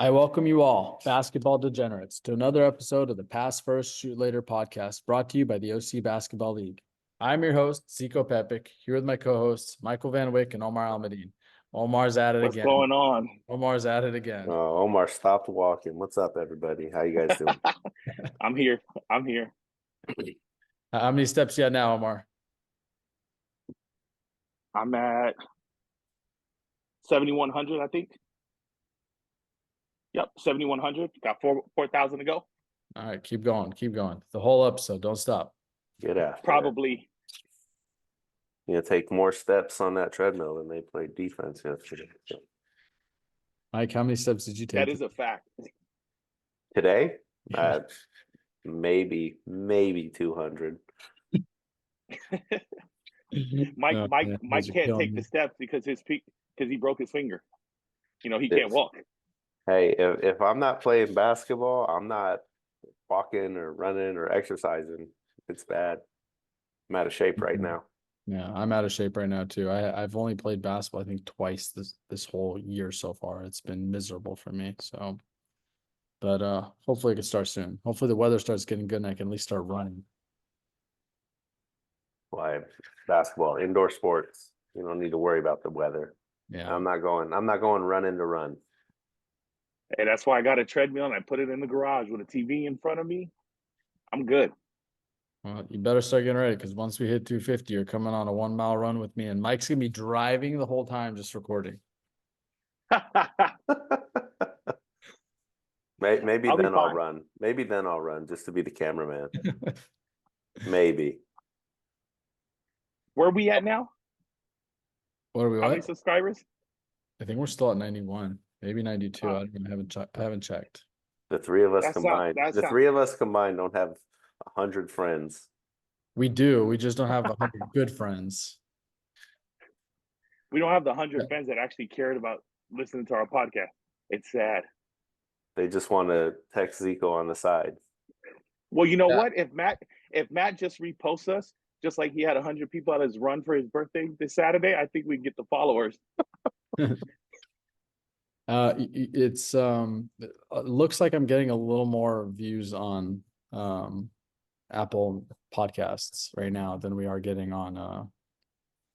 I welcome you all, basketball degenerates, to another episode of the Pass First, Shoot Later podcast brought to you by the OC Basketball League. I'm your host, Zico Pepic, here with my co-hosts, Michael Van Wyck and Omar Almadine. Omar's at it What's again. going on? Omar's at it again. Omar stopped walking. What's up, everybody? How you guys doing? I'm here. How many steps you got now, Omar? I'm at 7,100, I think. Yep, 7,100. Got 4,000 to go. All right, keep going. The whole episode, don't stop. Get after Probably. You know, take more steps on that treadmill than they played defense yesterday. Mike, how many steps did you take? That is a fact. Today, maybe 200. Mike can't take the steps because he broke his finger. You know, he can't walk. Hey, if I'm not playing basketball, I'm not walking or running or exercising. It's bad. I'm out of shape right now. Yeah, I'm out of shape right now too. I've only played basketball, I think, twice this whole year so far. It's been miserable for me. So, but hopefully it can start soon. Hopefully the weather starts getting good and I can at least start running. Why basketball, indoor sports. You don't need to worry about the weather. Yeah. I'm not going running to run. Hey, that's why I got a treadmill and I put it in the garage with a TV in front of me. I'm good. Well, you better start getting ready because once we hit 250, you're coming on a 1 mile run with me, and Mike's gonna be driving the whole time, just recording. Maybe then I'll run. Maybe then I'll run just to be the cameraman. Maybe. Where are we at now? What are we? How many subscribers? I think we're still at 91, maybe 92. I haven't checked. The three of us combined. Three of us combined don't have 100 friends. We do. We just don't have 100 good friends. We don't have the 100 friends that actually cared about listening to our podcast. It's sad. They just want to text Zico on the side. Well, you know what? If Matt just reposts us, just like he had 100 people at his run for his birthday this Saturday, I think we get the followers. It looks like I'm getting a little more views on Apple Podcasts right now than we are getting on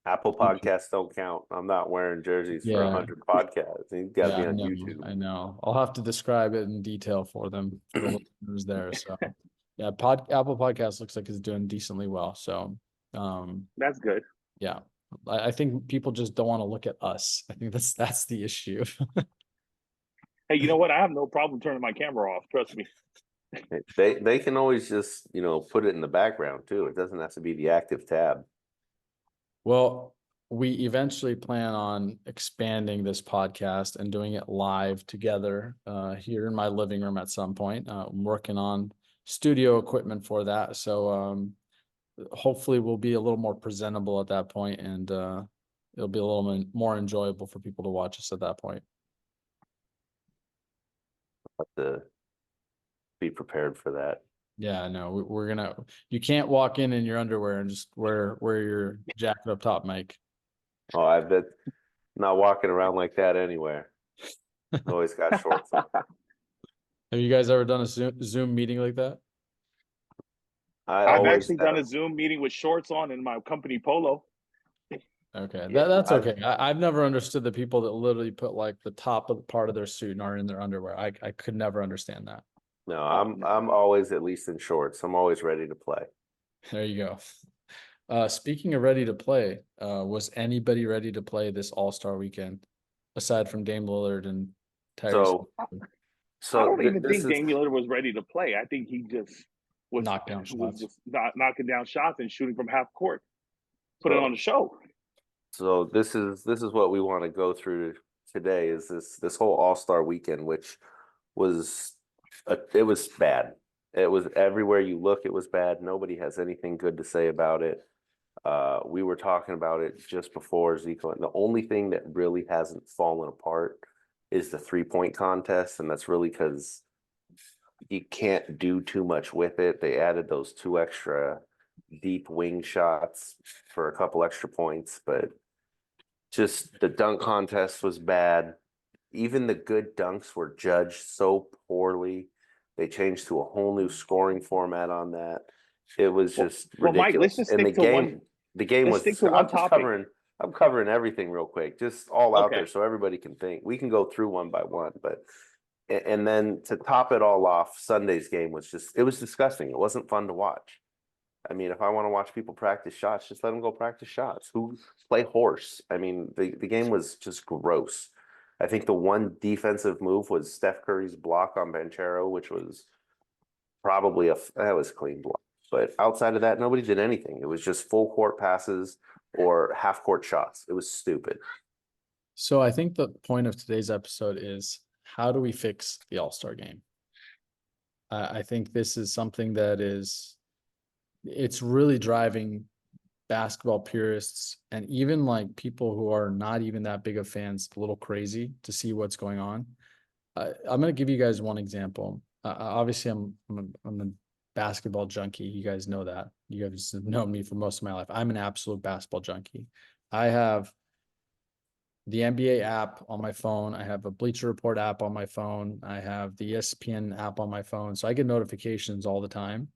Apple Podcasts don't count. I'm not wearing jerseys for 100 podcasts. You got to be on YouTube. I know. I'll have to describe it in detail for them, for the listeners there. So yeah, Apple Podcasts looks like it's doing decently well. So that's good. Yeah. I think people just don't want to look at us. I think that's the issue. Hey, you know what? I have no problem turning my camera off. Trust me. They can always just, put it in the background too. It doesn't have to be the active tab. Well, we eventually plan on expanding this podcast and doing it live together here in my living room at some point. I'm working on studio equipment for that. So hopefully we'll be a little more presentable at that point, and it'll be a little more enjoyable for people to watch us at that point. Have to be prepared for that. Yeah, no, you can't walk in your underwear and just wear your jacket up top, Mike. Oh, I bet not walking around like that anywhere. Always got shorts on. Have you guys ever done a Zoom meeting like that? I've actually done a Zoom meeting with shorts on in my company polo. Okay, that's okay. I've never understood the people that literally put like the top of the part of their suit and are in their underwear. I could never understand that. No, I'm always at least in shorts. I'm always ready to play. There you go. Speaking of ready to play, was anybody ready to play this All-Star weekend aside from Dame Lillard and Tyrese? So I don't even think Dame Lillard was ready to play. I think he just was knocking down shots and shooting from half court, put it on the show. So this is what we want to go through today. Is this whole All-Star weekend, which was it was bad. It was everywhere you look. It was bad. Nobody has anything good to say about it. We were talking about it just before, Zico, and the only thing that really hasn't fallen apart is the 3-point contest, and that's really because you can't do too much with it. They added those 2 extra deep wing shots for a couple extra points, but just the dunk contest was bad. even the good dunks were judged so poorly. They changed to a whole new scoring format on that. It was just well, Mike, let's ridiculous. just And stick to one. the game Let's was, stick to one topic. I'm covering everything real quick, just all out there Okay. so everybody can think. We can go through one by one, but and then to top it all off, Sunday's game was it was disgusting. It wasn't fun to watch. I mean, if I want to watch people practice shots, just let them go practice shots. Who play horse? I mean, the game was just gross. I think the one defensive move was Steph Curry's block on Banchero, which was probably that was a clean block. But outside of that, nobody did anything. It was just full court passes or half court shots. It was stupid. So I think the point of today's episode is, how do we fix the All-Star game? I think this is something that it's really driving basketball purists and even like people who are not even that big of fans a little crazy to see what's going on. I'm going to give you guys one example. Obviously, I'm a basketball junkie. You guys know that. You guys have known me for most of my life. I'm an absolute basketball junkie. I have the NBA app on my phone. I have a Bleacher Report app on my phone. I have the ESPN app on my phone. So I get notifications all the time.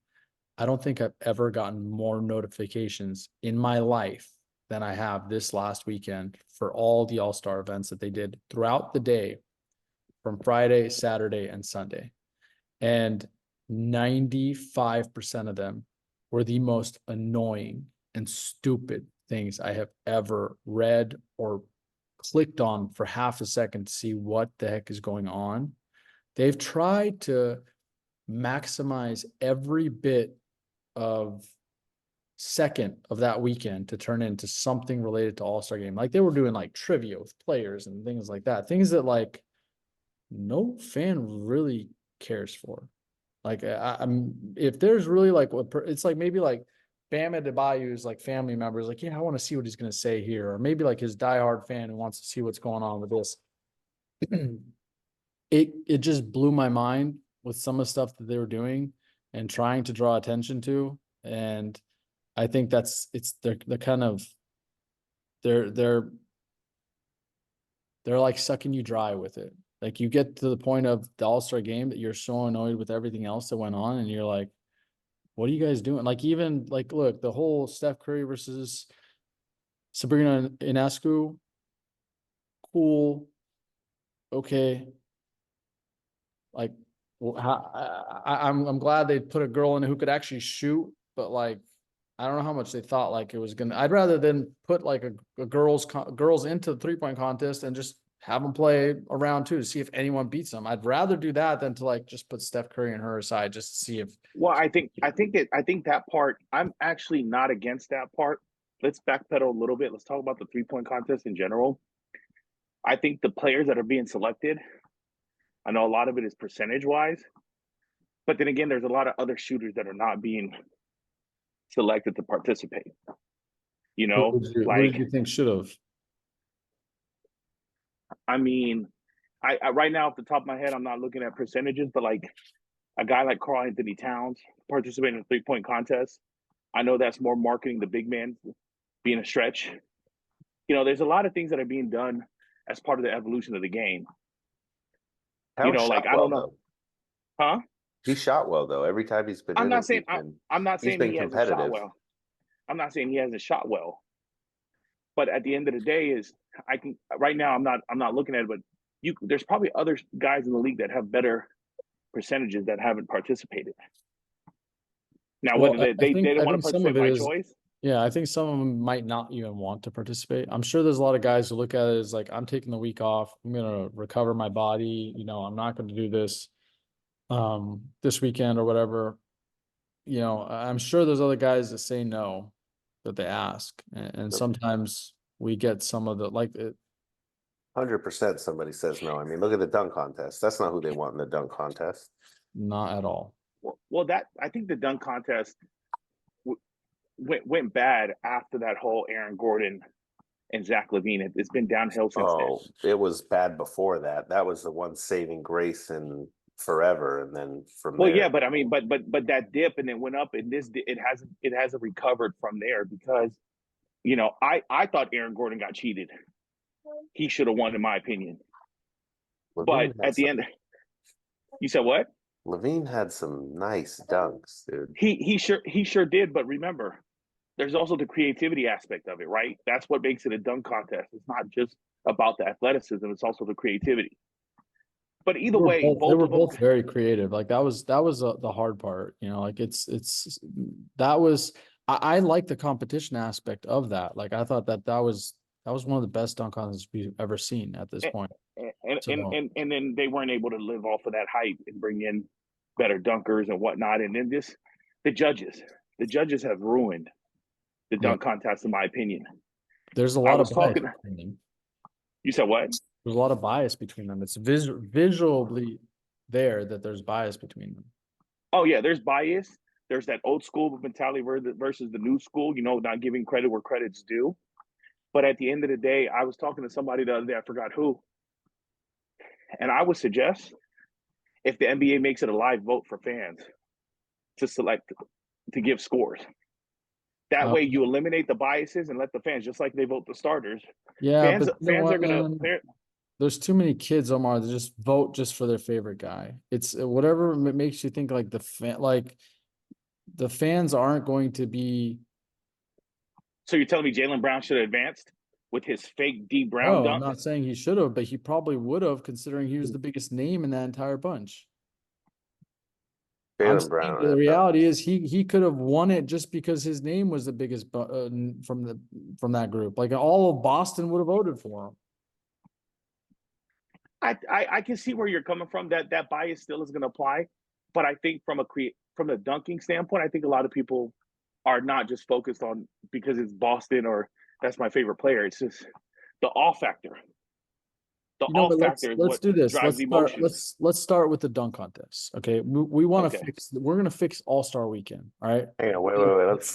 I don't think I've ever gotten more notifications in my life than I have this last weekend for all the All-Star events that they did throughout the day from Friday, Saturday, and Sunday. And 95% of them were the most annoying and stupid things I have ever read or clicked on for half a second to see what the heck is going on. They've tried to maximize every bit of second of that weekend to turn into something related to All-Star game. Like they were doing like trivia with players and things like that. Things that like no fan really cares for. Like I'm if there's really like it's like maybe like Bam Adebayo's like family members like, yeah, I want to see what he's going to say here, or maybe like his diehard fan who wants to see what's going on with this. it just blew my mind with some of the stuff that they were doing and trying to draw attention to. And I think they're kind of they're like sucking you dry with it. Like you get to the point of the All-Star game that you're so annoyed with everything else that went on, and you're like, what are you guys doing? Like even like look, the whole Steph Curry versus Sabrina Ionescu, cool, okay. Like I'm glad they put a girl in who could actually shoot, but like I don't know how much they thought like it was gonna. I'd rather than put like a girls into the 3-point contest and just have them play a round two to see if anyone beats them. I'd rather do that than to like just put Steph Curry and her aside just to see if. Well, I think that part. I'm actually not against that part. Let's backpedal a little bit. Let's talk about the 3-point contest in general. I think the players that are being selected, I know a lot of it is percentage wise, but then again, there's a lot of other shooters that are not being selected to participate. You know, Who did you think should have? I mean, I right now off the top of my head, I'm not looking at percentages, but like a guy like Karl-Anthony Towns participating in a 3-point contest, I know that's more marketing the big man being a stretch. You know, there's a lot of things that are being done as part of the evolution of the game. Towns You know, like I don't know, huh? He shot well though. Every time he's been I'm in not it, saying I'm not saying he hasn't shot competitive. well. I'm not saying he hasn't shot well. But at the end of the day, is I can right now I'm not looking at it, but there's probably other guys in the league that have better percentages that haven't participated. Now, Well, whether they didn't want to some of participate it by is, choice. yeah, I think some of them might not even want to participate. I'm sure there's a lot of guys who look at it as like, I'm taking the week off. I'm going to recover my body. You know, I'm not going to do this this weekend or whatever. You know, I'm sure there's other guys that say no, that they ask. And sometimes we get some of the, like, 100% somebody says no. I mean, look at the dunk contest. That's not who they want in the dunk contest. Not at all. Well, that I think the dunk contest went bad after that whole Aaron Gordon and Zach LaVine. It's been downhill since then. It was bad before that. That was the one saving grace and forever, and then from well, there. yeah, but I mean, but that dip and it went up, and it hasn't recovered from there because, you know, I thought Aaron Gordon got cheated. He should have won, in my opinion. Levine But had at the some, end, you said what? Levine had some nice dunks, dude. He sure did. But remember, there's also the creativity aspect of it, right? That's what makes it a dunk contest. It's not just about the athleticism; it's also the creativity. But either way, They both were of them. both very creative. Like that was the hard part, you know, like it's that was I like the competition aspect of that. Like I thought that was one of the best dunk contests we've ever seen at this point. And then they weren't able to live off of that hype and bring in better dunkers and whatnot. And then the judges have ruined the Yeah, dunk contest, in my opinion. there's a I lot of was bias talking. between them. You said what? There's a lot of bias between them. It's visually there that there's bias between them. Oh yeah, there's bias. There's that old school mentality versus the new school. Not giving credit where credit's due. But at the end of the day, I was talking to somebody the other day. I forgot who, and I would suggest if the NBA makes it a live vote for fans to select to give scores. That way, you eliminate the biases and let the fans, just like they vote the starters. Yeah, Fans, but you know fans are what, gonna. man? There's too many kids, Omar, that just vote just for their favorite guy. It's whatever makes you think like the fans aren't going to be. So you're telling me Jaylen Brown should have advanced with his fake D Brown No, I'm dunk? not saying he should have, but he probably would have, considering he was the biggest name in that entire bunch. I'm Jaylen saying Brown. the reality is he could have won it just because his name was the biggest from that group. Like all of Boston would have voted for him. I can see where you're coming from. That bias still is going to apply, but I think from the dunking standpoint, I think a lot of people are not just focused on because it's Boston or that's my favorite player. It's just the all factor. The You know all what? factor is Let's what do this. drives emotions. Let's start with the dunk contest. Okay, we want to Okay. fix. We're gonna fix All Star Weekend. All right. Hang on, wait.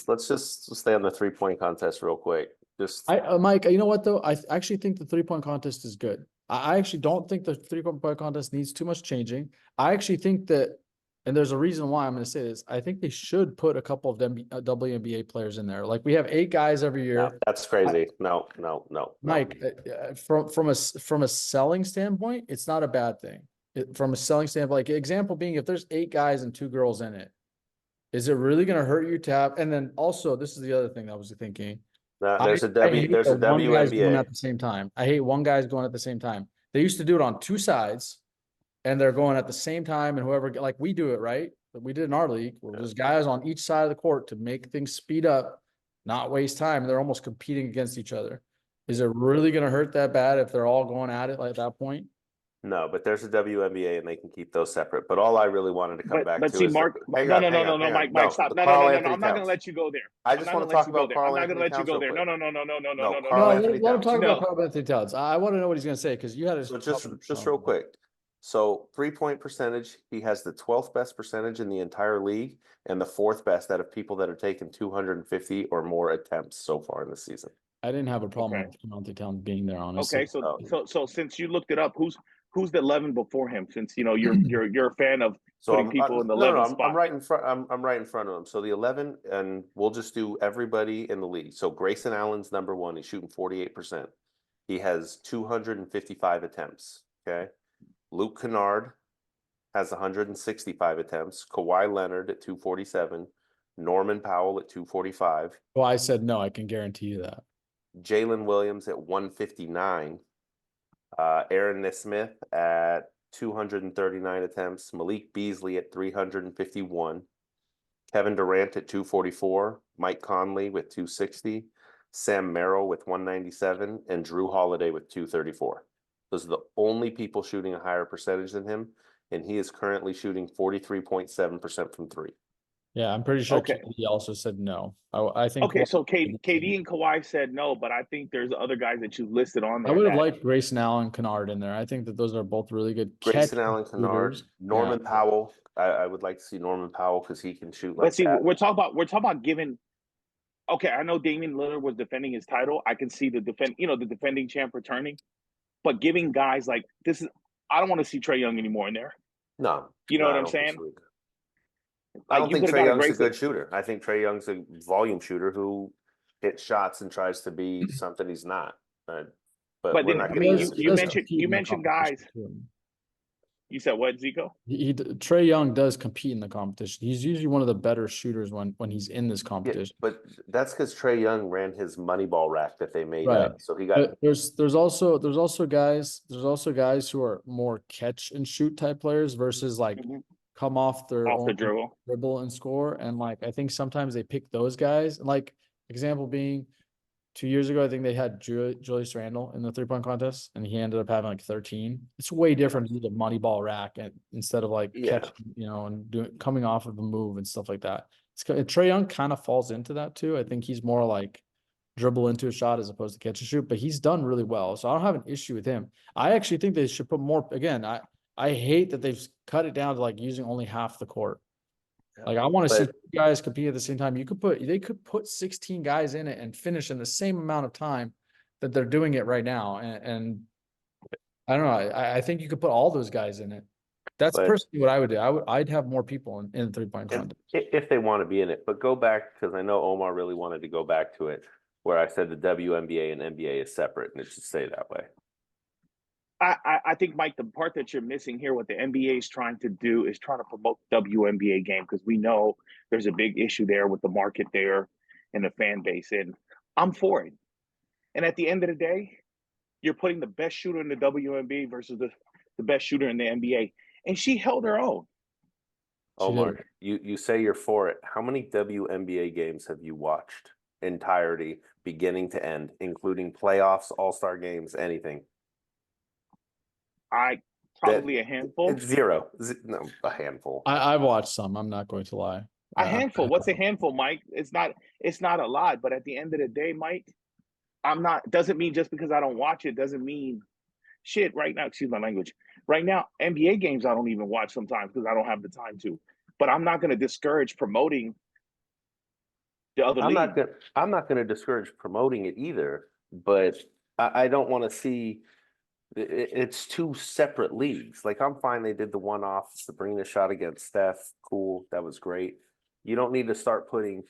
Let's just stay on the 3-point contest real quick. Just Mike, you know what though? I actually think the 3-point contest is good. I actually don't think the 3-point contest needs too much changing. I actually think that, and there's a reason why I'm going to say this. I think they should put a couple of WNBA players in there. Like we have 8 guys every no, year. that's crazy. No. Mike, from a selling standpoint, it's not a bad thing. From a selling standpoint, like example being, if there's 8 guys and 2 girls in it, is it really going to hurt you to have? And then also, this is the other thing that I was thinking. No, I there's a hate there's a that one guy's going WNBA. at the same time. I hate one guy's going at the same time. They used to do it on 2 sides, and they're going at the same time, and whoever, like we do it, right? But we did in our league, where there's guys on each side of the court to make things speed up, not waste time. And they're almost competing against each other. Is it really going to hurt that bad if they're all going at it like that point? No, but there's a WNBA and they can keep those separate. But all I really wanted to come back But to see, is Mark, hang no, on, no, no, hang no, on, no, hang on. Mike, Mike, stop. The No, no, Karl no, no, no. Anthony I'm not going to Towns. let you go there. I I'm just not want going to to let talk you go about there. I'm Karl not going to Anthony let you Towns go real there. quick. No, no, no, no, no, no, no, No, no, no, Karl no. No, Anthony let him Towns. talk about No. Karl Anthony Towns. I want to know what he's going to say because you had a Just real quick. So 3-point percentage, he has the 12th best percentage in the entire league and the 4th best out of people that have taken 250 or more attempts so far in the season. I didn't have a problem Okay. with Karl Anthony Towns being there, honestly. Okay. So since you looked it up, who's the 11 before him? Since you're a fan of So putting people in the no, 11 I'm spot. right in front. I'm right in front of him. So the 11, and we'll just do everybody in the league. So Grayson Allen's number 1. He's shooting 48%. He has 255 attempts. Okay. Luke Kennard has 165 attempts. Kawhi Leonard at 247. Norman Powell at 245. Well, I said no. I can guarantee you that. Jalen Williams at 159. Aaron Nesmith at 239 attempts. Malik Beasley at 351. Kevin Durant at 244. Mike Conley with 260. Sam Merrill with 197. And Drew Holiday with 234. Those are the only people shooting a higher percentage than him. And he is currently shooting 43.7% from 3. Yeah, I'm pretty sure Okay. he also said no. I think. Okay. So KD and Kawhi said no, but I think there's other guys that you listed on I there would have that. liked Grayson Allen, Kennard in there. I think that those are both really good catch Grayson Allen, Kennard, shooters. Norman Powell. I would like to see Norman Powell because he can shoot like Let's see. that. We're talking about giving. Okay, I know Damian Lillard was defending his title. I can see the defending champ returning, but giving guys like this is. I don't want to see Trae Young anymore in there. No, You know what I I'm don't think saying? so either. I Like don't you think could have Trae got a Young's a Grayson. good shooter. I think Trae Young's a volume shooter who hits shots and tries to be something he's not. But But we're then not I getting mean into you the mentioned guys. too. You said what, Zico? Trae Young does compete in the competition. He's usually one of the better shooters when he's in this Yeah, competition. but that's because Trae Young ran his Moneyball rack that they made Right. up. So he got But there's also guys who are more catch and shoot type players versus like Mhm. come off their Off the own dribble. dribble and score. And like I think sometimes they pick those guys. Like example being 2 years ago, I think they had Julius Randle in the 3-point contest, and he ended up having like 13. It's way different to do the money ball rack and instead of like Yeah. catching, and doing coming off of a move and stuff like that. Trae Young kind of falls into that too. I think he's more like dribble into a shot as opposed to catch and shoot, but he's done really well. So I don't have an issue with him. I actually think they should put more. Again, I hate that they've cut it down to like using only half the court. Like I want to see But guys compete at the same time. They could put 16 guys in it and finish in the same amount of time that they're doing it right now. And I don't know. I think you could put all those guys in it. That's but personally what I would do. I'd have more people in the 3-point if, contest. if they want to be in it, but go back because I know Omar really wanted to go back to it where I said the WNBA and NBA is separate and it should stay that way. I think, Mike, the part that you're missing here, what the NBA is trying to do is trying to promote the WNBA game because we know there's a big issue there with the market there and the fan base. And I'm for it. And at the end of the day, you're putting the best shooter in the WNBA versus the best shooter in the NBA. And she held her own. Omar, you say you're for it. How many WNBA games have you watched entirety, beginning to end, including playoffs, all-star games, anything? Probably a handful. It's zero. No, a handful. I've watched some. I'm not going to lie. A handful. What's a handful, Mike? It's not a lot, but at the end of the day, Mike, doesn't mean just because I don't watch it doesn't mean shit right now. Excuse my language. Right now, NBA games I don't even watch sometimes because I don't have the time to. But I'm not going to discourage promoting the other league. I'm not gonna discourage promoting it either, but I don't want to see it's two separate leagues. Like I'm fine they did the one-off Sabrina shot against Steph. Cool, that was great. You don't need to start putting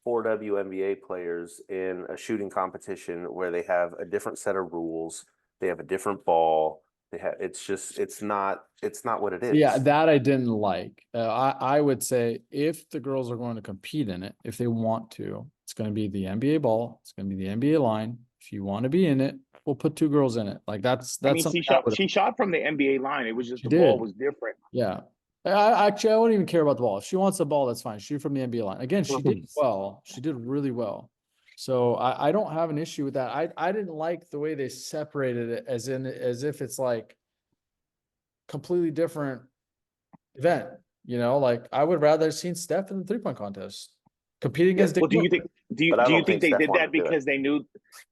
4 WNBA players in a shooting competition where they have a different set of rules, they have a different ball. It's not what it is. Yeah, that I didn't like. I would say if the girls are going to compete in it, if they want to, it's going to be the NBA ball. It's going to be the NBA line. If you want to be in it, we'll put 2 girls in it. Like that's I mean, something she shot from the NBA line. It was just She the ball did. was different. Yeah. I wouldn't even care about the ball. If she wants the ball, that's fine. Shoot from the NBA line. Again, she did well. She did really well. So I don't have an issue with that. I didn't like the way they separated it as if it's like completely different event. Like I would rather have seen Steph in the 3-point contest competing against Well, Dick. do you think they did that because they knew?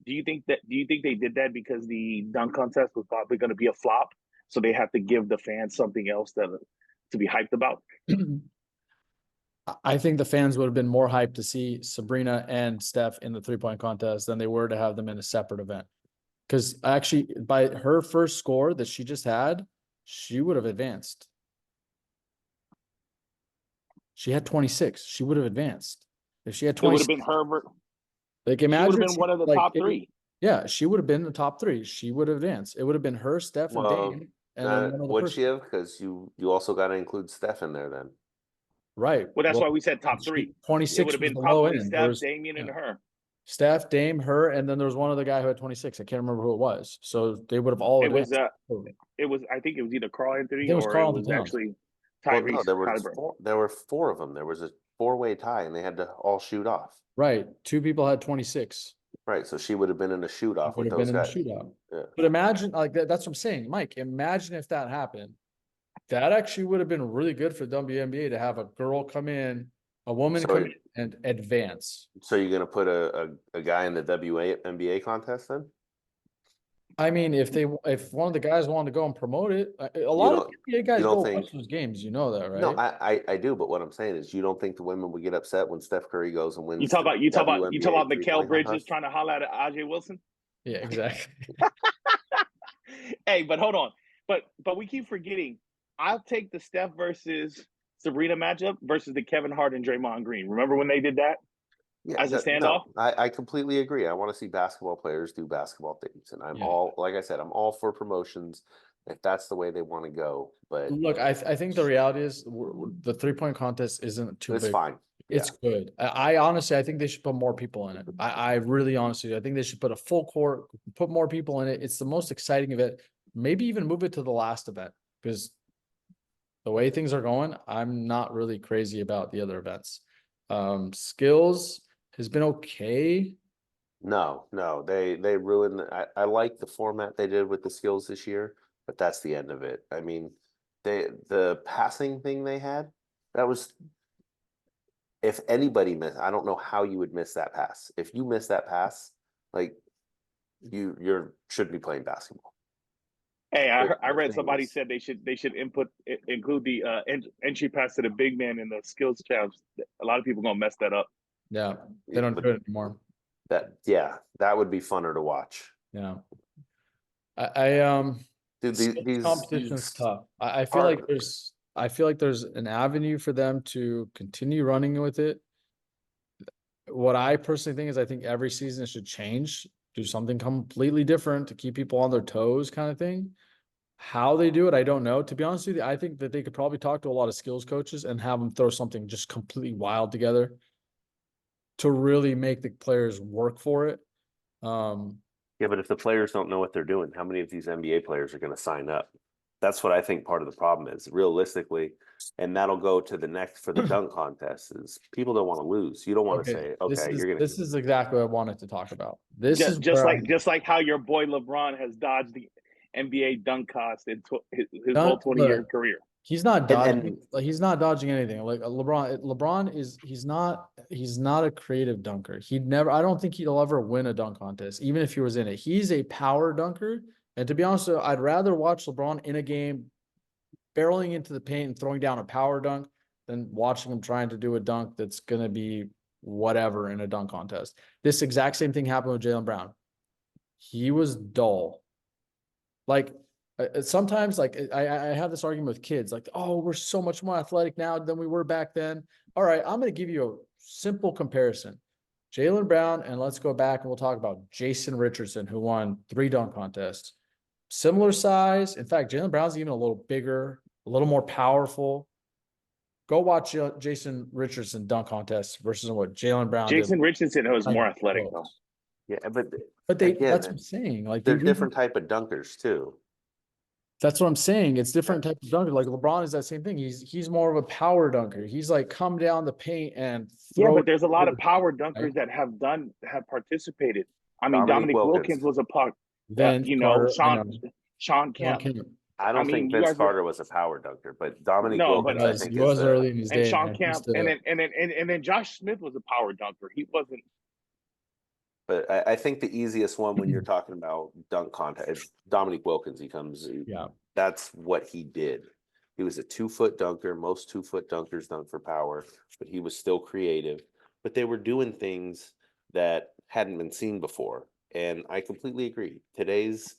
Do you think they did that because the dunk contest was probably going to be a flop, so they have to give the fans something else to be hyped about? I think the fans would have been more hyped to see Sabrina and Steph in the 3-point contest than they were to have them in a separate event. Because actually, by her first score that she just had, she would have advanced. She had 26. She would have advanced. If she had It would 26, have been Herbert. like She would imagine have been one of the top 3. Yeah, she would have been in the top 3. She would have advanced. It would have been her, Steph, and Well, Dame, and then one other would person. she have? Because you also got to include Steph in there then. Right. Well, that's why we said top 3. 26 It would have was been the low probably end. Steph, Damian, and her. Steph, Dame, her, and then there was one other guy who had 26. I can't remember who it was. So they would have all advanced. It was I think it was either Carl Anthony it was or Karl it was Anthony Towns. actually Well, no, Tyrese there were 4 of them. There was a 4-way tie, and they had to all shoot off. Right. 2 people had 26. Right, so she would have been in a shoot off with those guys. Shootout. Yeah. But imagine, like that's what I'm saying, Mike. Imagine if that happened. That actually would have been really good for WNBA to have a girl come in, a woman come in and advance. So you're gonna put a guy in the WNBA contest then? I mean, if one of the guys wanted to go and promote it, a lot of NBA guys go watch those games. You know that, right? No, I do, but what I'm saying is, you don't think the women would get upset when Steph Curry goes and wins? You talk about Mikal Bridges contest? trying to holler at AJ Wilson. Yeah, exactly. Hey, but hold on, but we keep forgetting. I'll take the Steph versus Sabrina matchup versus the Kevin Hart and Draymond Green. Remember when they did that? Yeah, as a standoff? No, I completely agree. I want to see basketball players do basketball things, and I'm all, like I said, I'm all for promotions. if that's the way they want to go. But Look, I think the reality is the 3-point contest isn't too it's big. fine. It's good. I honestly, I think they should put more people in it. I really honestly, I think they should put a full court, put more people in it. It's the most exciting event. Maybe even move it to the last event, because the way things are going, I'm not really crazy about the other events. Skills has been okay. No, they ruined. I like the format they did with the skills this year, but that's the end of it. I mean, the passing thing they had, that was, if anybody missed, I don't know how you would miss that pass. If you miss that pass, like you're shouldn't be playing basketball. Hey, I The read thing somebody is- said they should include the entry pass to the big man in the skills challenge. A lot of people gonna mess that up. Yeah, they don't but do it anymore. that would be funner to watch. Yeah. I Dude, skills competition is these tough. I feel part like there's an avenue for them to continue running with it. What I personally think is I think every season it should change, do something completely different to keep people on their toes, kind of thing. How they do it, I don't know. To be honest with you, I think that they could probably talk to a lot of skills coaches and have them throw something just completely wild together to really make the players work for it. Yeah, but if the players don't know what they're doing, how many of these NBA players are going to sign up? That's what I think part of the problem is, realistically. And that'll go to the next for the dunk contest is people don't want to lose. You don't want to say, okay, you're going to. This is exactly what I wanted to talk about. This is Just like how your boy LeBron has dodged the NBA dunk cost in his whole 20-year career. He's not dodging. He's not dodging anything. Like LeBron is. He's not a creative dunker. He'd never. I don't think he'll ever win a dunk contest, even if he was in it. He's a power dunker, and to be honest, I'd rather watch LeBron in a game, barreling into the paint and throwing down a power dunk, than watching him trying to do a dunk that's gonna be whatever in a dunk contest. This exact same thing happened with Jaylen Brown. He was dull. Like sometimes, like I have this argument with kids, like, oh, we're so much more athletic now than we were back then. All right, I'm going to give you a simple comparison. Jaylen Brown, and let's go back and we'll talk about Jason Richardson, who won 3 dunk contests. Similar size. In fact, Jaylen Brown's even a little bigger, a little more powerful. Go watch Jason Richardson dunk contest versus what Jaylen Brown did. Jason Richardson was more athletic, though. Yeah, but that's what I'm saying. Like they're different type of dunkers too. That's what I'm saying. It's different type of dunker. Like LeBron is that same thing. He's more of a power dunker. He's like come down the paint and throw. Yeah, but there's a lot of power dunkers that have participated. I mean, Dominic Wilkins was a puck. Sean Kemp. I don't think Vince Carter was a power dunker, but Dominic Wilkins, I think, he was early in his day. And Sean Kemp, and then Josh Smith was a power dunker. He wasn't. But I think the easiest one when you're talking about dunk contest is Dominic Wilkins. That's what he did. He was a 2-foot dunker. Most 2-foot dunkers dunk for power, but he was still creative. But they were doing things that hadn't been seen before. And I completely agree. Today's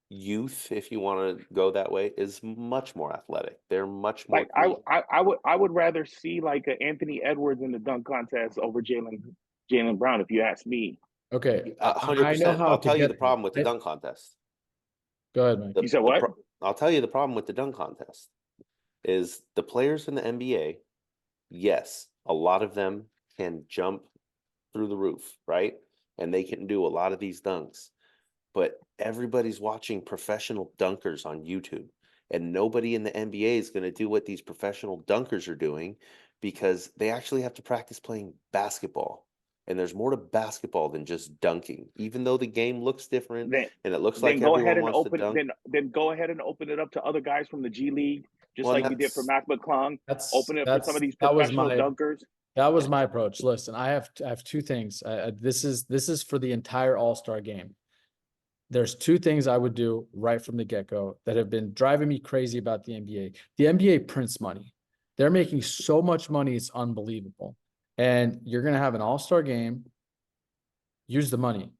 youth, if you want to go that way, is much more athletic. They're much more. Like I would rather see like an Anthony Edwards in the dunk contest over Jaylen Brown, if you ask me. Okay, 100%. I'll tell you the problem with the dunk contest. Go ahead, man. You said what? I'll tell you the problem with the dunk contest is the players in the NBA. Yes, a lot of them can jump through the roof, right? And they can do a lot of these dunks. But everybody's watching professional dunkers on YouTube. And nobody in the NBA is going to do what these professional dunkers are doing because they actually have to practice playing basketball. And there's more to basketball than just dunking, even though the game looks different and it looks like everyone wants to dunk. Then go ahead and open it up to other guys from the G League, just like you did for Mac McClung. Open it for some of these professional dunkers. That was my approach. Listen, I have 2 things. This is for the entire All-Star game. There's 2 things I would do right from the get-go that have been driving me crazy about the NBA. The NBA prints money. They're making so much money, it's unbelievable. And you're going to have an all-star game. Use the money.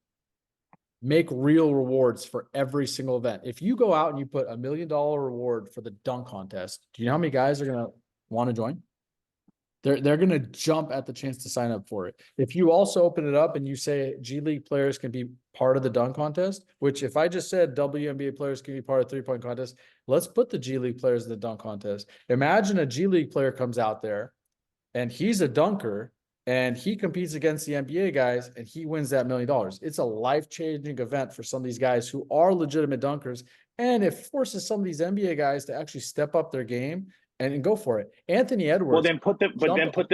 Make real rewards for every single event. If you go out and you put $1 million reward for the dunk contest, do you know how many guys are going to want to join? They're going to jump at the chance to sign up for it. If you also open it up and you say G League players can be part of the dunk contest, which if I just said WNBA players can be part of 3-point contest, let's put the G League players in the dunk contest. Imagine a G League player comes out there and he's a dunker and he competes against the NBA guys and he wins that $1 million. It's a life-changing event for some of these guys who are legitimate dunkers. And it forces some of these NBA guys to actually step up their game and go for it. Anthony Edwards. Well, then put them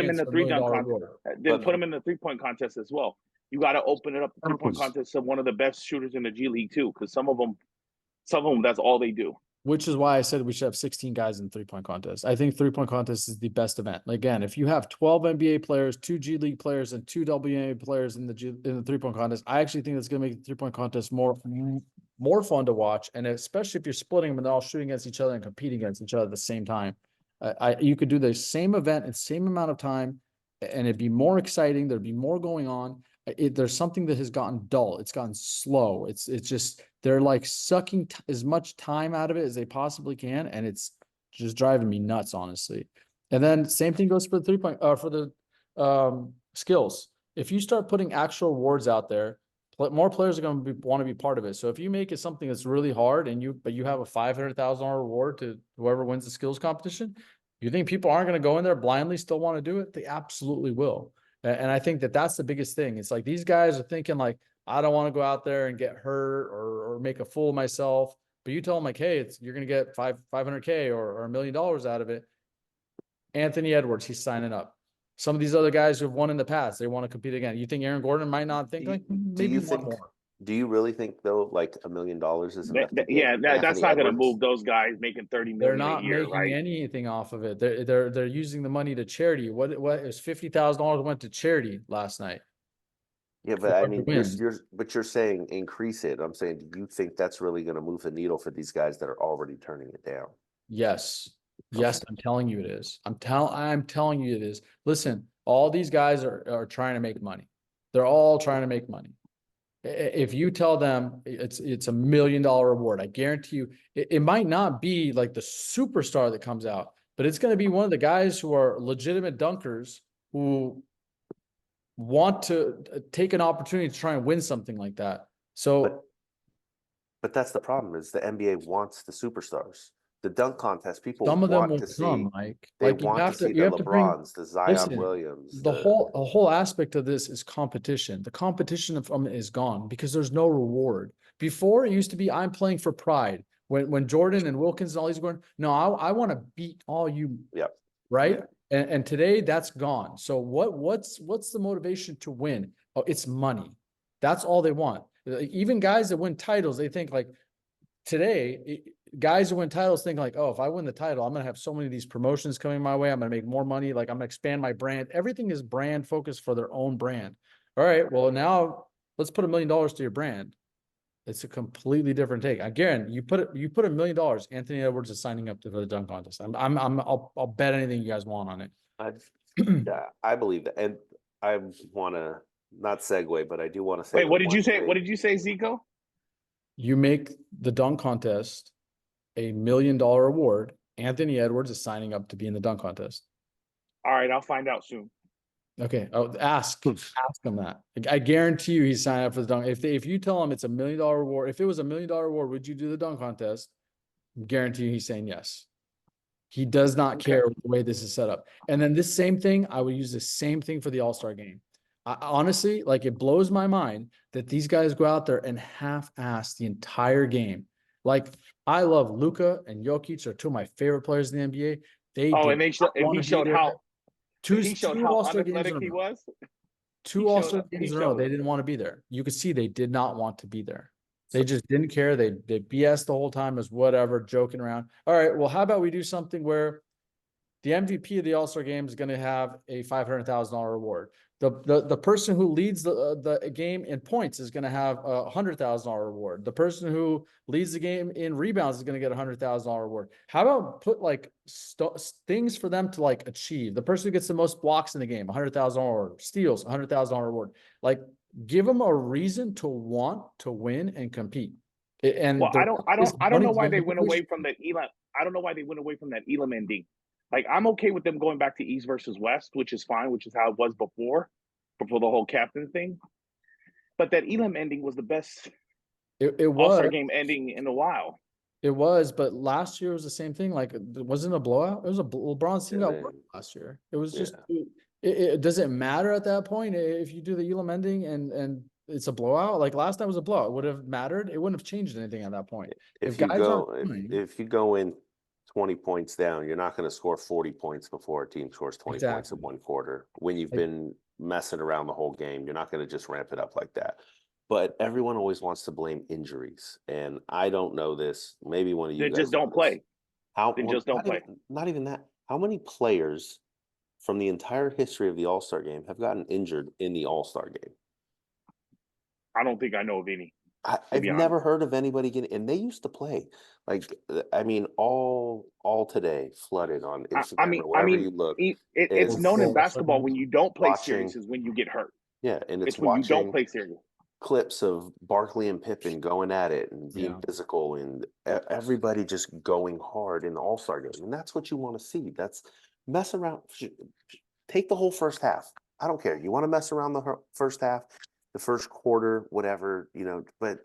in the $1 three million dunk contest. award. Then put them in the 3-point contest as well. You got to open it up the 3-point contest to one of the best shooters in the G League too, because some of them, that's all they do. Which is why I said we should have 16 guys in the 3-point contest. I think 3-point contest is the best event. Again, if you have 12 NBA players, 2 G League players, and 2 WNBA players in the 3-point contest, I actually think that's going to make the 3-point contest more fun to watch. And especially if you're splitting them and they're all shooting against each other and competing against each other at the same time. You could do the same event in the same amount of time, and it'd be more exciting. There'd be more going on. There's something that has gotten dull. It's gotten slow. It's just they're like sucking as much time out of it as they possibly can, and it's just driving me nuts, honestly. And then same thing goes for the 3-point for the skills. If you start putting actual awards out there, more players are going to want to be part of it. So if you make it something that's really hard but you have a $500,000 reward to whoever wins the skills competition, you think people aren't going to go in there blindly still want to do it? They absolutely will. And I think that that's the biggest thing. It's like these guys are thinking like, I don't want to go out there and get hurt or make a fool of myself. But you tell them like, hey, you're going to get $500K or $1 million out of it. Anthony Edwards, he's signing up. Some of these other guys who have won in the past, they want to compete again. You think Aaron Gordon might not think like maybe one more? Do you really think though, like $1 million is enough? That's not going to move those guys making 30 million. They're not a year, making anything off of it. They're using the money to charity. What is $50,000 went to charity last night? Yeah, but I mean, you're saying increase it. I'm saying, do you think that's really going to move the needle for these guys that are already turning it down? Yes. Yes, I'm telling you it is. I'm telling you it is. Listen, all these guys are trying to make money. They're all trying to make money. If you tell them it's $1 million reward, I guarantee you it might not be like the superstar that comes out, but it's going to be one of the guys who are legitimate dunkers who want to take an opportunity to try and win something like that. So, but that's the problem is the NBA wants the superstars. The dunk contest, people some of them will to come, see. Mike. They like want you have to see you the have to bring, LeBrons, the Zion Williams. The whole aspect of this is competition. The competition from it is gone because there's no reward. Before it used to be, I'm playing for pride. When Jordan and Wilkins and all these were going, no, I want to beat all you. Yep. Right. Yeah. And today that's gone. So what's the motivation to win? Oh, it's money. That's all they want. Even guys that win titles, they think like today, guys who win titles think like, oh, if I win the title, I'm going to have so many of these promotions coming my way. I'm going to make more money. Like I'm going to expand my brand. Everything is brand focused for their own brand. All right. Well, now let's put $1 million to your brand. It's a completely different take. Again, you put $1 million. Anthony Edwards is signing up for the dunk contest. I'll bet anything you guys want on it. Yeah, I believe that. And I want to not segue, but I do want to say. Wait, what did you say? What did you say, Zico? You make the dunk contest $1 million award. Anthony Edwards is signing up to be in the dunk contest. All right, I'll find out soon. Okay, ask him that. I guarantee you he's signing up for the dunk. If you tell him it's $1 million award, if it was $1 million award, would you do the dunk contest? I guarantee you he's saying yes. He does not care the way this is set up. And then this same thing, I would use the same thing for the All-Star game. Honestly, like it blows my mind that these guys go out there and half-ass the entire game. Like I love Luka and Jokic are two of my favorite players in the NBA. He showed how All-Star unathletic he was. Two All-Star games in a row, they didn't want to be there. You could see they did not want to be there. They just didn't care. They BS the whole time as whatever, joking around. All right, well, how about we do something where the MVP of the All-Star game is going to have a $500,000 reward. The person who leads the game in points is going to have a $100,000 reward. The person who leads the game in rebounds is going to get a $100,000 reward. How about put like things for them to like achieve? The person who gets the most blocks in the game, $100,000 reward. Steals, $100,000 reward. Like give them a reason to want to win and compete. And well, I don't know why they went away from that Elam. I don't know why they went away from that Elam ending. Like, I'm okay with them going back to East versus West, which is fine, which is how it was before the whole captain thing. But that Elam ending was the best It All-Star was. game ending in a while. It was, but last year was the same thing. Like, it wasn't a blowout. It was LeBron's team Yeah, got worked last year. It was just. yeah. It does it matter at that point if you do the Elam ending and it's a blowout? Like last time was a blowout. Would have mattered. It wouldn't have changed anything at that point. If guys aren't playing, If you go in 20 points down, you're not going to score 40 points before a team scores 20 points in exactly. one quarter. When you've Like- been messing around the whole game, you're not going to just ramp it up like that. But everyone always wants to blame injuries, and I don't know this. Maybe one of you They guys just don't know this. play. How They well, just don't not play. not even that. How many players from the entire history of the All-Star game have gotten injured in the All-Star game? I don't think I know of any. I've be never honest. heard of anybody getting, and they used to play. Like, I mean, all today flooded on Instagram or wherever you look. It's Is known in Full basketball when you don't play watching, serious is when you get hurt. yeah, and it's It's when you don't watching play serious. clips of Barkley and Pippen going at it and being Yeah. physical, and everybody just going hard in the All-Star game, and that's what you want to see. That's mess around. Take the whole first half. I don't care. You want to mess around the first half, the first quarter, whatever, but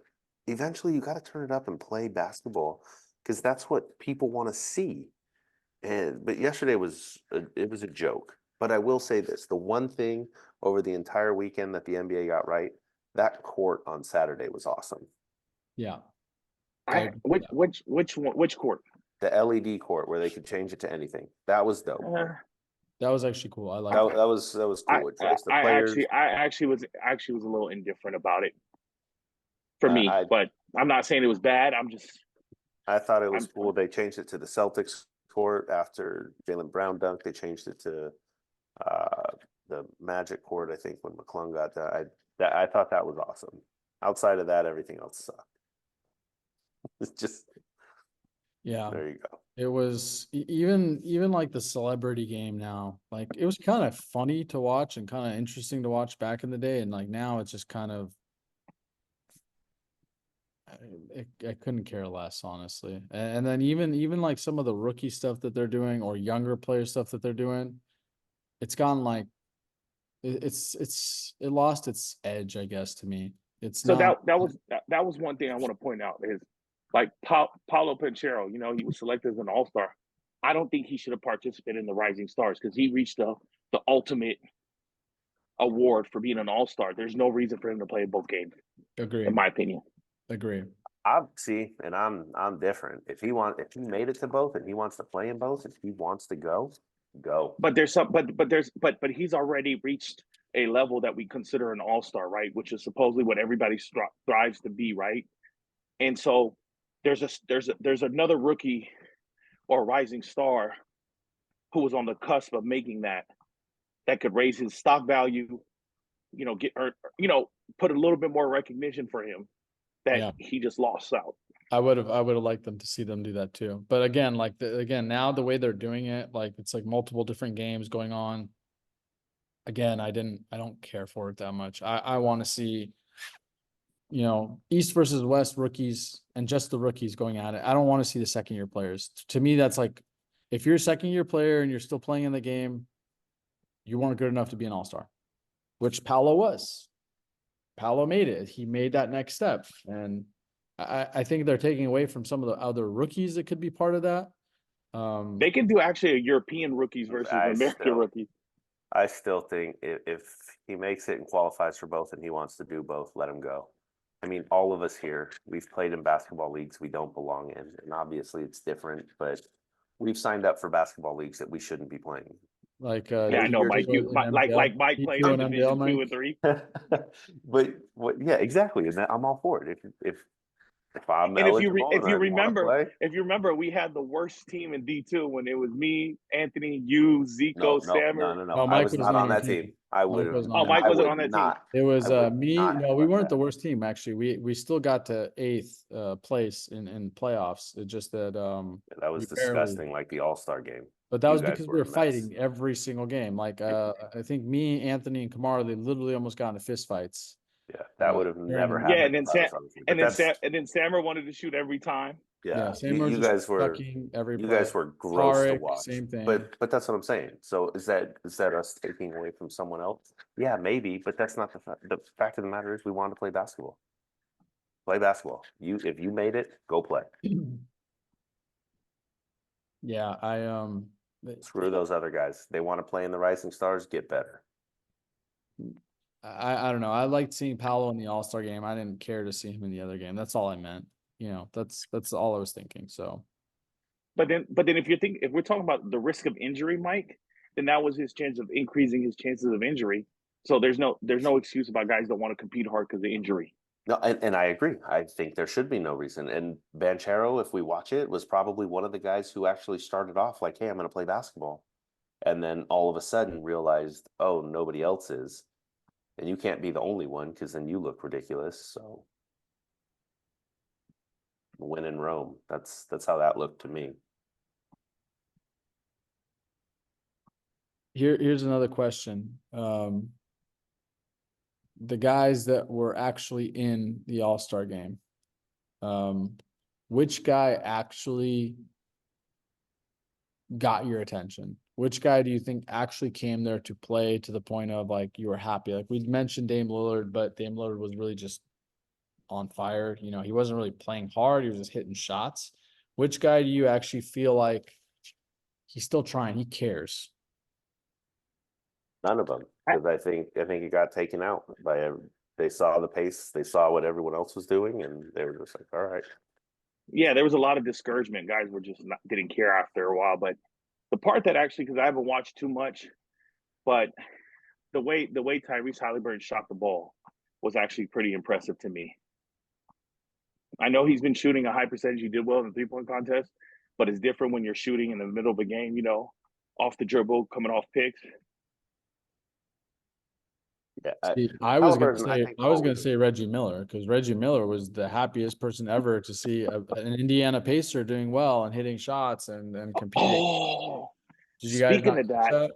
eventually you got to turn it up and play basketball because that's what people want to see. But yesterday it was a joke. But I will say this: the one thing over the entire weekend that the NBA got right, that court on Saturday was awesome. Yeah. Which court? The LED court where they could change it to anything. That was dope. That was actually cool. I like That was cool. It dressed the players. I actually was a little indifferent about it for me, but I'm not saying it was bad. I thought it was cool. They changed it to the Celtics court after Jaylen Brown dunked. They changed it to the Magic court, I think, when McClung got that. I thought that was awesome. Outside of that, everything else sucked. It's just Yeah. There you go. It was even like the celebrity game now. Like it was kind of funny to watch and kind of interesting to watch back in the day, and like now it's just kind of I couldn't care less, honestly. And then even like some of the rookie stuff that they're doing or younger player stuff that they're doing, it's gone like it lost its edge, I guess, to me. It's So not that was one thing I want to point out is like Paulo Panchero, he was selected as an all-star. I don't think he should have participated in the Rising Stars because he reached the ultimate award for being an all-star. There's no reason for him to play both games, agree. in my opinion. Agree. I see, and I'm different. If he made it to both and he wants to play in both, if he wants to go. But he's already reached a level that we consider an all-star, right? Which is supposedly what everybody strives to be, right? And so there's another rookie or rising star who was on the cusp of making that could raise his stock value, put a little bit more recognition for him that he just lost out. I would have liked them to see them do that too. But again, now the way they're doing it, like it's like multiple different games going on. Again, I don't care for it that much. I want to see, East versus West rookies and just the rookies going at it. I don't want to see the second year players. To me, that's like, if you're a second year player and you're still playing in the game, you weren't good enough to be an all-star, which Paolo was. Paolo made it. He made that next step. And I think they're taking away from some of the other rookies that could be part of that. They can do actually a European rookies versus American rookies. I still think if he makes it and qualifies for both and he wants to do both, let him go. I mean, all of us here, we've played in basketball leagues we don't belong in. And obviously it's different, but we've signed up for basketball leagues that we shouldn't be playing. Like yeah, I know Mike. Like Mike played in Division 2 and 3. But yeah, exactly. And I'm all for it. If I'm and eligible, if you remember, we had the worst team in D2 when it was me, Anthony, you, Zico, Sammer. No. I was not on that team. I would have. Oh, Mike wasn't on that team. It was me. No, we weren't the worst team actually. We still got to 8th place in playoffs. It's just that that was disgusting, like the All-Star game. But that was because we were fighting every single game. Like I think me, Anthony, and Kamara, they literally almost got into fist fights. Yeah, that would have never happened. Yeah, and then Sammer wanted to shoot every time. Yeah, same or you just guys were sucking every you play. guys were gross to Tarek, watch. same thing. But that's what I'm saying. So is that us taking away from someone else? Yeah, maybe, but that's not the fact of the matter is we want to play basketball. Play basketball. If you made it, go play. Yeah, Screw those other guys. They want to play in the Rising Stars, get better. I don't know. I liked seeing Paolo in the All-Star game. I didn't care to see him in the other game. That's all I meant. That's all I was thinking. So But then if we're talking about the risk of injury, Mike, then that was his chance of increasing his chances of injury. So there's no excuse about guys that want to compete hard because of injury. No, and I agree. I think there should be no reason. And Banchero, if we watch it, was probably one of the guys who actually started off like, hey, I'm going to play basketball. And then all of a sudden realized, oh, nobody else is. And you can't be the only one because then you look ridiculous. So win in Rome. That's how that looked to me. here's another question. The guys that were actually in the All-Star game, which guy actually got your attention? Which guy do you think actually came there to play to the point of like you were happy? Like we mentioned Dame Lillard, but Dame Lillard was really just on fire. He wasn't really playing hard. He was just hitting shots. Which guy do you actually feel like he's still trying? He cares. None of them, because I think it got taken out by they saw the pace, they saw what everyone else was doing, and they were just like, all right. Yeah, there was a lot of discouragement. Guys were just didn't care after a while. But the part that actually, because I haven't watched too much, but the way Tyrese Halliburton shot the ball was actually pretty impressive to me. I know he's been shooting a high percentage. He did well in the 3-point contest, but it's different when you're shooting in the middle of a game, off the dribble, coming off picks. Yeah, See, I was Halliburton, gonna say Reggie Miller, because Reggie Miller was the happiest person ever to see an Indiana Pacer doing well and hitting shots and competing. Oh, Did you guys speaking not of catch that,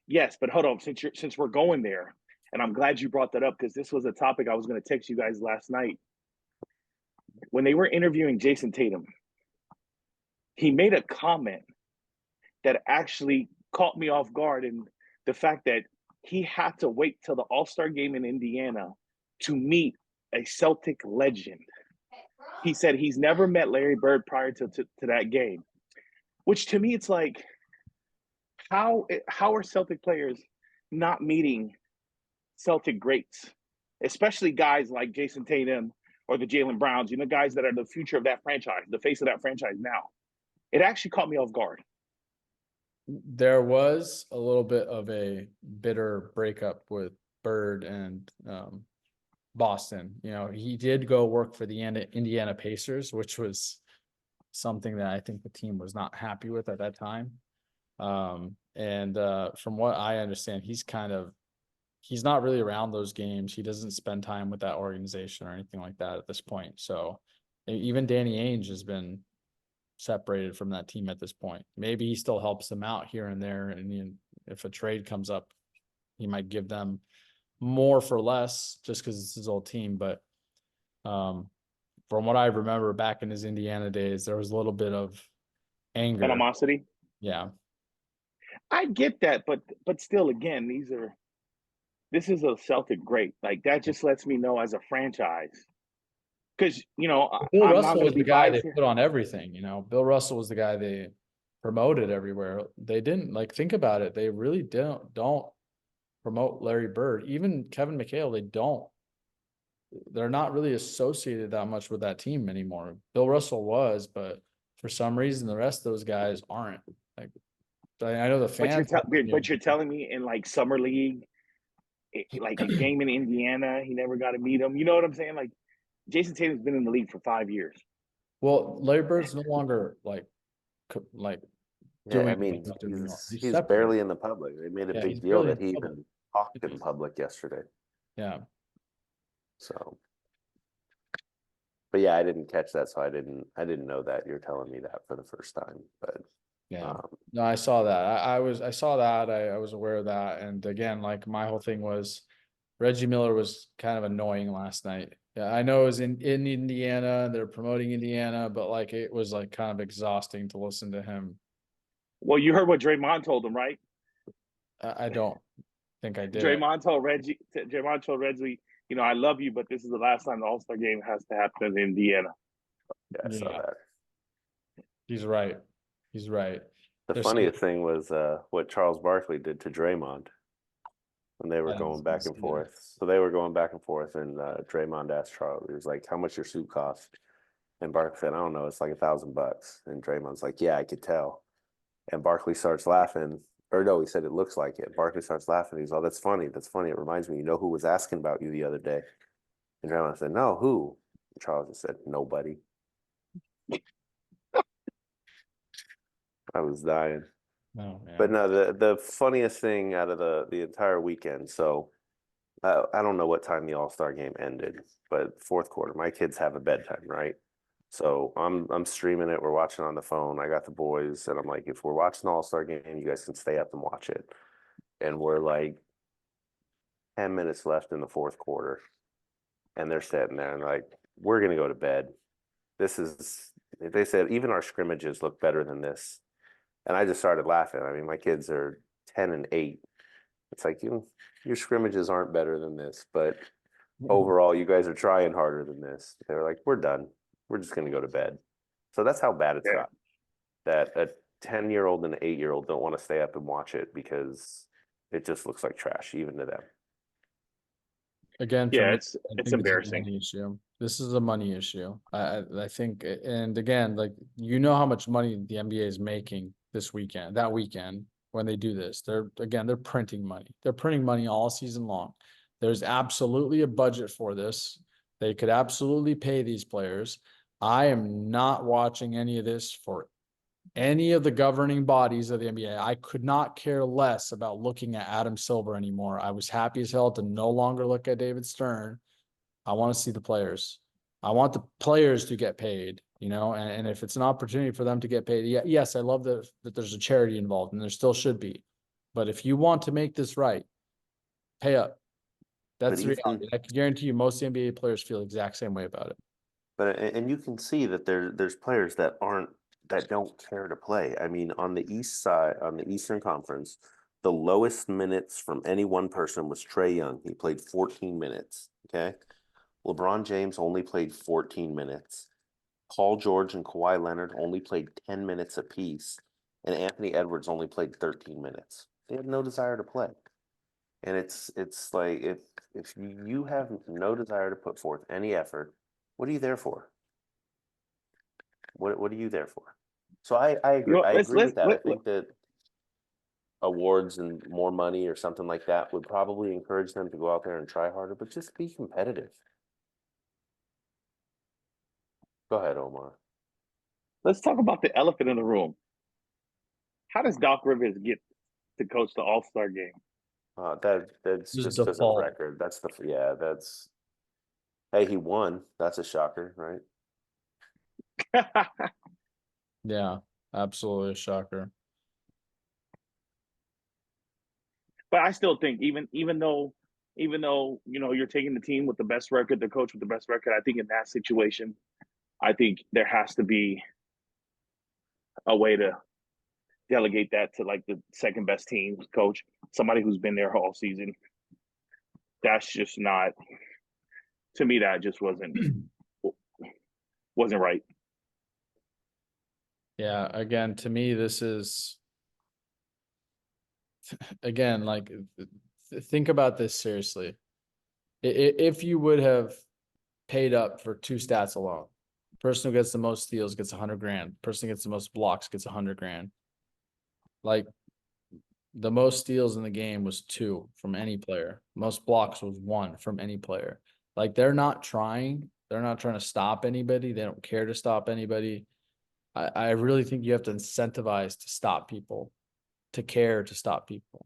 yes, but hold on, since we're going there, and I'm glad you brought that up because this was a topic I was going to text you guys last night. When they were interviewing Jason Tatum, he made a comment that actually caught me off guard, and the fact that he had to wait till the All-Star game in Indiana to meet a Celtic legend. He said he's never met Larry Bird prior to that game, which to me it's like, how are Celtic players not meeting Celtic greats, especially guys like Jason Tatum or the Jaylen Browns, guys that are the future of that franchise, the face of that franchise now. It actually caught me off guard. There was a little bit of a bitter breakup with Bird and Boston. He did go work for the Indiana Pacers, which was something that I think the team was not happy with at that time. And from what I understand, he's not really around those games. He doesn't spend time with that organization or anything like that at this point. So even Danny Ainge has been separated from that team at this point. Maybe he still helps them out here and there. And if a trade comes up, he might give them more for less just because it's his old team. But from what I remember back in his Indiana days, there was a little bit of anger. Animosity. Yeah. I get that, but still, again, this is a Celtic great. Like that just lets me know as a franchise, because Bill I'm not Russell going was to be the guy they biased here. put on everything. Bill Russell was the guy they promoted everywhere. They didn't think about it. They really don't promote Larry Bird. Even Kevin McHale, they don't. They're not really associated that much with that team anymore. Bill Russell was, but for some reason, the rest of those guys aren't. Like, I know the fans. But you're telling me in like summer league, like a game in Indiana, he never got to meet him. You know what I'm saying? Like Jason Tatum's been in the league for 5 years. Well, Larry Bird's no longer like yeah, I doing mean, he's separate. barely in the public. They made a Yeah, he's big deal barely that in he public. even talked in public yesterday. Yeah. So, but yeah, I didn't catch that, so I didn't know that. You're telling me that for the first time, but Yeah. No, I saw that. I saw that. I was aware of that. And again, like my whole thing was Reggie Miller was kind of annoying last night. Yeah, I know it was in Indiana, they're promoting Indiana, but like it was like kind of exhausting to listen to him. Well, you heard what Draymond told him, right? I don't think I did. Draymond told Reggie, I love you, but this is the last time the All-Star game has to happen in Indiana. Yeah, I saw Yeah. that. He's right. He's right. The There's funniest thing was what Charles Barkley did to Draymond when they were I didn't going back and see that. forth. So they were going back and forth, and Draymond asked Charles, he was like, "How much your suit cost?" And Barkley said, "I don't know, it's like $1,000." And Draymond's like, "Yeah, I could tell." And Barkley starts laughing, or no, he said it looks like it. Barkley starts laughing. He's, "Oh, that's funny. That's funny. It reminds me. You know who was asking about you the other day?" And Draymond said, "No, who?" And Charles just said, "Nobody." I was dying. Oh man. But no, the funniest thing out of the entire weekend. So I don't know what time the All-Star game ended, but fourth quarter. My kids have a bedtime, right? So I'm streaming it. We're watching on the phone. I got the boys, and I'm like, if we're watching the All-Star game, you guys can stay up and watch it. And we're like 10 minutes left in the fourth quarter, and they're sitting there and like, we're gonna go to bed. This is, they said, even our scrimmages look better than this. And I just started laughing. I mean, my kids are 10 and 8. It's like, your scrimmages aren't better than this, but overall, you guys are trying harder than this. They were like, we're done. We're just going to go to bed. So that's how bad it's Yeah. got. That a 10-year-old and an 8-year-old don't want to stay up and watch it because it just looks like trash, even to them. Again, for Yeah, me, it's I think it's a embarrassing. money issue. This is a money issue. I think, and again, like you know how much money the NBA is making that weekend when they do this. They're printing money. They're printing money all season long. There's absolutely a budget for this. They could absolutely pay these players. I am not watching any of this for any of the governing bodies of the NBA. I could not care less about looking at Adam Silver anymore. I was happy as hell to no longer look at David Stern. I want to see the players. I want the players to get paid, and if it's an opportunity for them to get paid, yes, I love that there's a charity involved, and there still should be. But if you want to make this right, pay up. That's the reality. I can guarantee you most NBA players feel the exact same way about it. But and you can see that there's players that don't care to play. I mean, on the East side, on the Eastern Conference, the lowest minutes from any one person was Trae Young. He played 14 minutes. Okay. LeBron James only played 14 minutes. Paul George and Kawhi Leonard only played 10 minutes apiece. And Anthony Edwards only played 13 minutes. They had no desire to play. And it's like if you have no desire to put forth any effort, what are you there for? What are you there for? So I agree. I agree with that. I think that awards and more money or something like that would probably encourage them to go out there and try harder, but just be competitive. Go ahead, Omar. Let's talk about the elephant in the room. How does Doc Rivers get to coach the All-Star game? That's just because of record. That's hey, he won. That's a shocker, right? Yeah, absolutely a shocker. But I still think even though you're taking the team with the best record, the coach with the best record, I think in that situation, I think there has to be a way to delegate that to like the second best team coach, somebody who's been there all season. That's just not, to me, that just wasn't right. Yeah, again, to me, this is again, like think about this seriously. If you would have paid up for two stats alone, person who gets the most steals gets 100 grand. Person who gets the most blocks gets 100 grand. Like the most steals in the game was 2 from any player. Most blocks was 1 from any player. Like they're not trying. They're not trying to stop anybody. They don't care to stop anybody. I really think you have to incentivize to stop people, to care to stop people.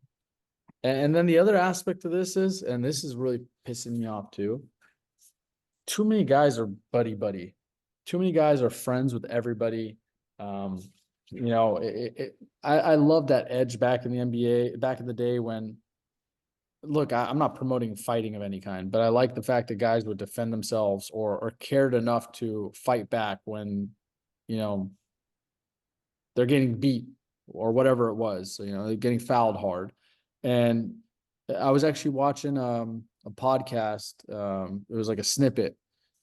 And then the other aspect of this is, and this is really pissing me off too, too many guys are buddy. Too many guys are friends with everybody. I love that edge back in the NBA, back in the day when look, I'm not promoting fighting of any kind, but I like the fact that guys would defend themselves or cared enough to fight back when, you know, they're getting beat or whatever it was. You know, they're getting fouled hard. And I was actually watching a podcast. It was like a snippet.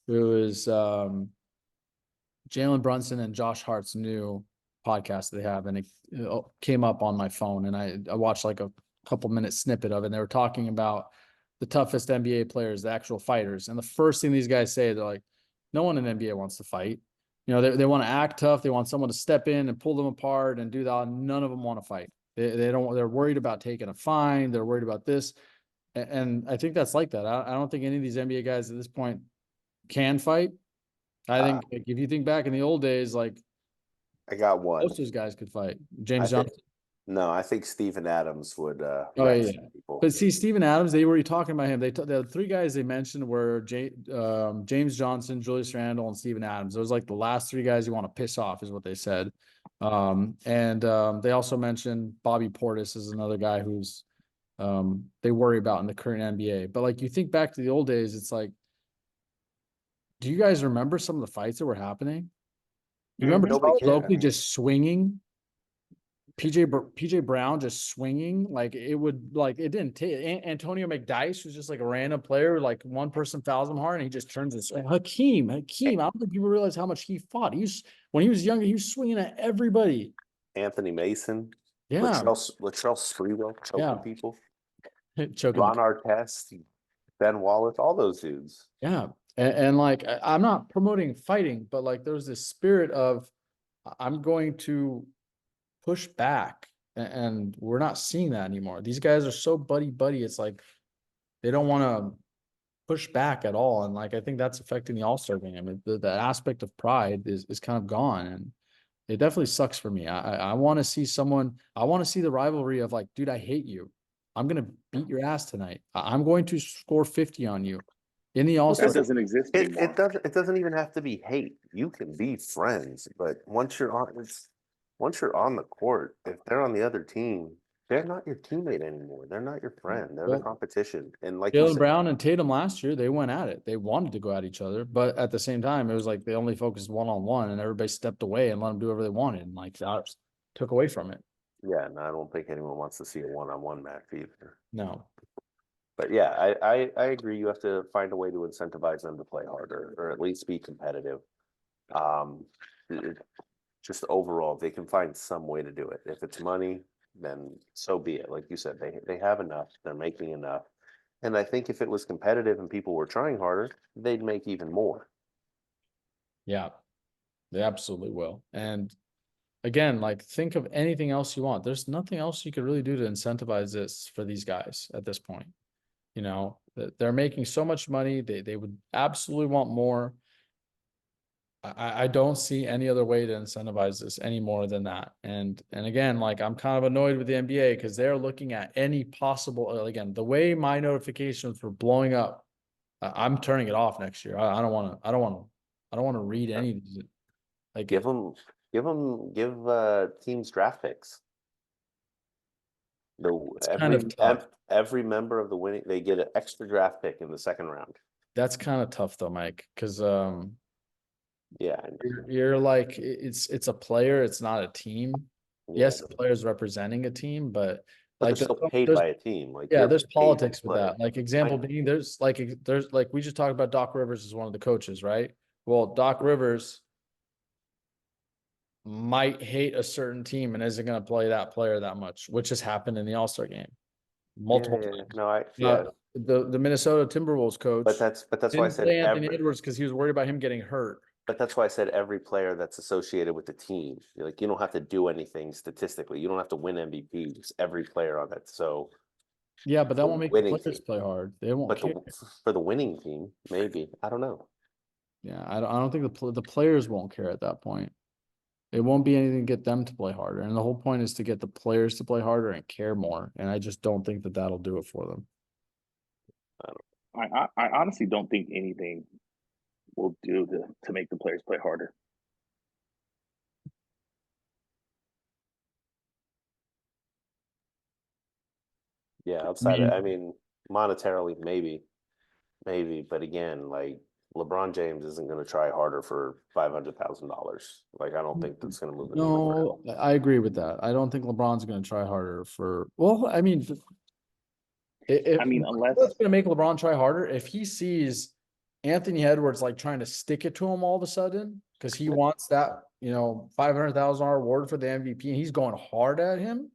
It was Jalen Brunson and Josh Hart's new podcast they have, and it came up on my phone, and I watched like a couple minute snippet of it. And they were talking about the toughest NBA players, the actual fighters, and the first thing these guys say, they're like, "No one in NBA wants to fight. You know, they want to act tough. They want someone to step in and pull them apart and do that. None of them want to fight. They don't. They're worried about taking a fine. They're worried about this, and I think that's like that. I don't think any of these NBA guys at this point can fight. I Uh, think like, if you think back in the old days, like I got one. most of those guys could fight. I James think Johnson. no, I think Steven Adams would Oh wreck yeah. some people. But see, Steven Adams, they were talking about him. The three guys they mentioned were James Johnson, Julius Randle, and Steven Adams. Those like the last three guys you want to piss off, is what they said. They also mentioned Bobby Portis is another guy who's they worry about in the current NBA. But like you think back to the old days, it's like, do you guys remember some of the fights that were happening? You remember Nobody Charles cared. Oakley just swinging PJ Brown just swinging like it would like it didn't take Antonio McDyess was just like a random player, like one person fouls him hard and he just turns his Hakeem. I don't think people realize how much he fought. When he was younger, he was swinging at everybody. Anthony Mason, Yeah, Latrell Sprewell choking yeah, people, choking Ron the Artest, Ben Wallace, all those dudes. yeah, and like I'm not promoting fighting, but like there's this spirit of I'm going to push back, and we're not seeing that anymore. These guys are so buddy buddy. It's like they don't want to push back at all. And like I think that's affecting the All-Star game. I mean, the aspect of pride is kind of gone. And it definitely sucks for me. I want to see someone, I want to see the rivalry of like, dude, I hate you. I'm gonna beat your ass tonight. I'm going to score 50 on you in the All-Star. That doesn't exist anymore. It doesn't even have to be hate. You can be friends, but once you're on the court, if they're on the other team, they're not your teammate anymore. They're not your friend. They're the Well, competition. And like you Jalen said, Brown and Tatum last year, they went at it. They wanted to go at each other, but at the same time, it was like they only focused one on one, and everybody stepped away and let them do whatever they wanted, and like that took away from it. yeah, and I don't think anyone wants to see a one-on-one match either. No, But yeah, I agree. You have to find a way to incentivize them to play harder or at least be competitive. Um, just overall, they can find some way to do it. If it's money, then so be it. Like you said, they have enough. They're making enough. And I think if it was competitive and people were trying harder, they'd make even more. yeah, they absolutely will. And again, like think of anything else you want. There's nothing else you could really do to incentivize this for these guys at this point. You know, they're making so much money. They would absolutely want more. I don't see any other way to incentivize this any more than that. And again, like I'm kind of annoyed with the NBA because they're looking at any possible, again, the way my notifications were blowing up, I'm turning it off next year. I don't want to, I don't want to read any of these. Like Give teams draft picks. it's kind of tough. Every member of the winning, they get an extra draft pick in the second round. That's kind of tough though, Mike, because Yeah, you're like it's a player, it's not a team. yeah. Yes, the player's representing a team, but But they're like still paid there's by a team. Like yeah, you're there's paid to politics with play. that. Like example being there's like we just talked about Doc Rivers as one of the coaches, right? Well, Doc Rivers might hate a certain team and isn't going to play that player that much, which has happened in the All-Star game multiple times. No, yeah. The Minnesota Timberwolves coach But that's why I didn't said play Anthony Edwards because he was worried about him getting hurt. But that's why I said every player that's associated with the team. Like you don't have to do anything statistically. You don't have to win MVP. Just every player on that. So Yeah, but that the won't make the winning players team. play hard. They won't But care. for the winning team, maybe. I don't know. Yeah, I don't think the players won't care at that point. It won't be anything to get them to play harder. And the whole point is to get the players to play harder and care more. And I just don't think that that'll do it for them. I honestly don't think anything will do to make the players play harder. Yeah, outside of, I mean, monetarily, maybe, but again, like LeBron James isn't going to try harder for $500,000. Like, I don't think that's going to move the needle for him. No, I agree with that. I don't think LeBron's going to try harder for. Well, I mean, if I mean, unless what's going to make LeBron try harder if he sees Anthony Edwards like trying to stick it to him all of a sudden because he wants that $500,000 award for the MVP and he's going hard at him.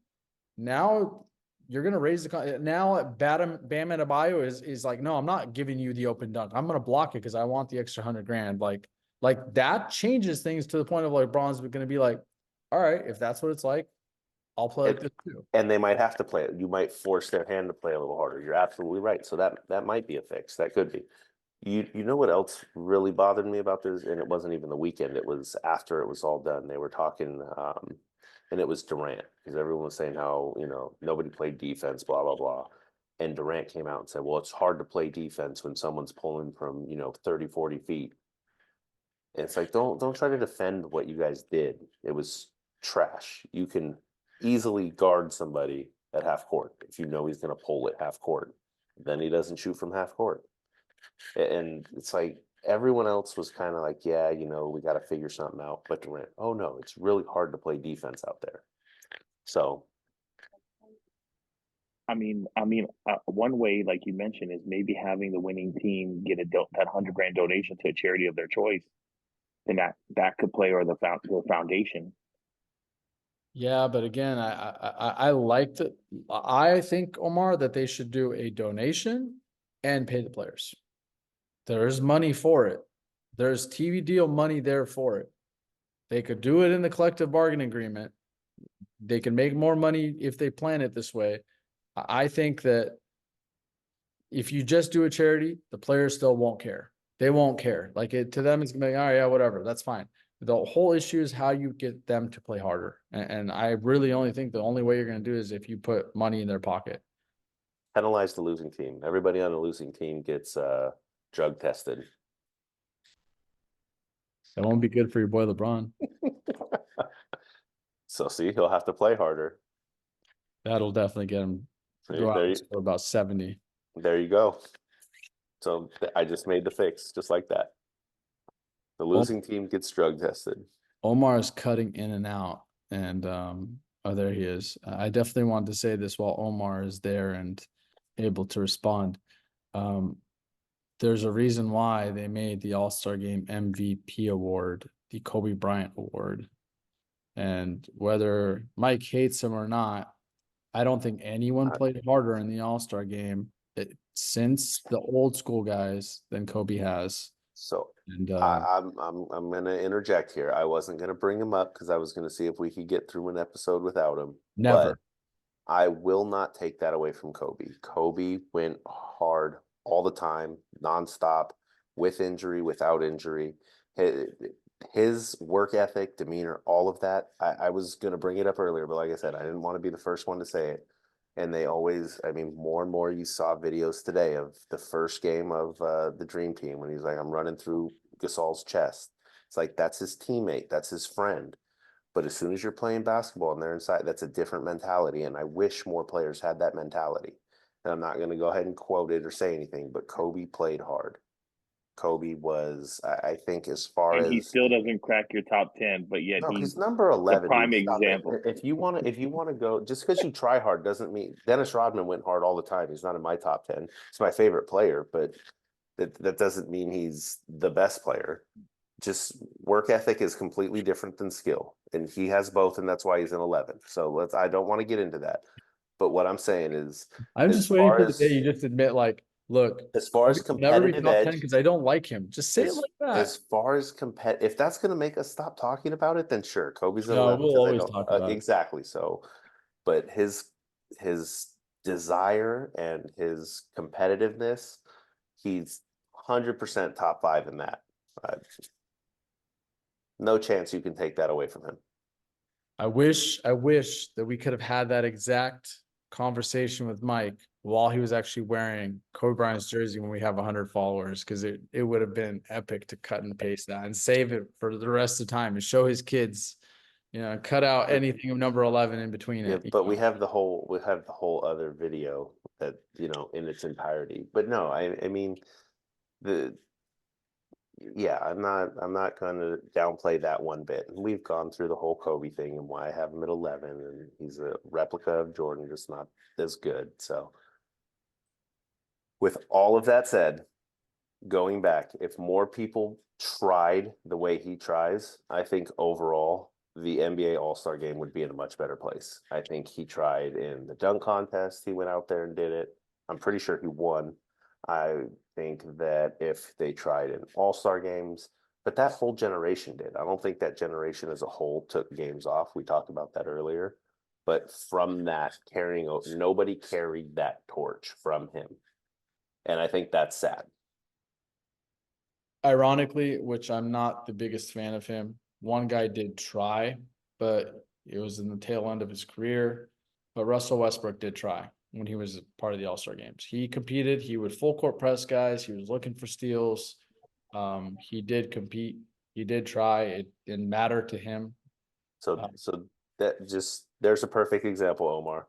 Now you're going to raise the now Bam Adebayo is like, no, I'm not giving you the open dunk. I'm going to block it because I want the extra $100,000. Like that changes things to the point of like LeBron's going to be like, all right, if that's what it's like, I'll play like this too. And they might have to play it. You might force their hand to play a little harder. You're absolutely right. So that might be a fix. That could be. You know what else really bothered me about this? And it wasn't even the weekend. It was after it was all done. They were talking, and it was Durant because everyone was saying how nobody played defense, blah blah blah. And Durant came out and said, "Well, it's hard to play defense when someone's pulling from 30, 40 feet." And it's like don't try to defend what you guys did. It was trash. You can easily guard somebody at half court if you know he's going to pull at half court. Then he doesn't shoot from half court. And it's like everyone else was kind of like, yeah, we got to figure something out. But Durant, oh no, it's really hard to play defense out there. So, I mean, one way, like you mentioned, is maybe having the winning team get that $100,000 donation to a charity of their choice, and that could play or the foundation. Yeah, but again, I liked it. I think, Omar, that they should do a donation and pay the players. There's money for it. There's TV deal money there for it. They could do it in the collective bargaining agreement. They can make more money if they plan it this way. I think that if you just do a charity, the players still won't care. They won't care. Like to them, it's gonna be, all right, yeah, whatever, that's fine. The whole issue is how you get them to play harder. And I really only think the only way you're going to do is if you put money in their pocket. Penalize the losing team. Everybody on the losing team gets drug tested. That won't be good for your boy LeBron. So see, he'll have to play harder. That'll definitely get him go out and score about 70. There you go. So I just made the fix just like that. The losing team gets drug tested. Omar is cutting in and out. And there he is. I definitely wanted to say this while Omar is there and able to respond. There's a reason why they made the All-Star Game MVP award the Kobe Bryant award. And whether Mike hates him or not, I don't think anyone played harder in the All-Star Game since the old school guys than Kobe has. So and I'm gonna interject here. I wasn't gonna bring him up because I was gonna see if we could get through an episode without him. Never. But I will not take that away from Kobe. Kobe went hard all the time, nonstop, with injury, without injury. His work ethic, demeanor, all of that. I was gonna bring it up earlier, but like I said, I didn't want to be the first one to say it. And they always, more and more you saw videos today of the first game of the Dream Team when he's like, I'm running through Gasol's chest. It's like, that's his teammate, that's his friend. But as soon as you're playing basketball and they're inside, that's a different mentality. And I wish more players had that mentality. And I'm not going to go ahead and quote it or say anything, but Kobe played hard. Kobe was, I think, as far as he still doesn't crack your top 10, but yet he's number 11. The prime example. If you want to go, just because you try hard doesn't mean Dennis Rodman went hard all the time. He's not in my top 10. He's my favorite player, but that doesn't mean he's the best player. Just work ethic is completely different than skill, and he has both, and that's why he's in 11. So I don't want to get into that, but what I'm saying is, I'm just waiting for the day you just admit, like, look, as far as competitive edge, because I don't like him. Just say it like that. As far as if that's going to make us stop talking about it, then sure, Kobe's no, we'll always talk about exactly. So, but his desire and his competitiveness, he's 100% top 5 in that. No chance you can take that away from him. I wish that we could have had that exact conversation with Mike while he was actually wearing Kobe Bryant's jersey when we have 100 followers, because it would have been epic to cut and paste that and save it for the rest of the time and show his kids cut out anything of number 11 in between Yeah, it. but we have the whole other video that, in its entirety. But no, I mean, yeah, I'm not gonna downplay that one bit. We've gone through the whole Kobe thing and why I have him at 11, and he's a replica of Jordan, just not as good. So with all of that said, going back, if more people tried the way he tries, I think overall the NBA All-Star game would be in a much better place. I think he tried in the dunk contest. He went out there and did it. I'm pretty sure he won. I think that if they tried in All-Star games, but that whole generation did. I don't think that generation as a whole took games off. We talked about that earlier. But from that carrying over, nobody carried that torch from him. And I think that's sad. Ironically, which I'm not the biggest fan of him, one guy did try, but it was in the tail end of his career. But Russell Westbrook did try when he was part of the All-Star games. He competed. He would full court press guys. He was looking for steals. He did compete. He did try. It didn't matter to him. So that just there's a perfect example, Omar.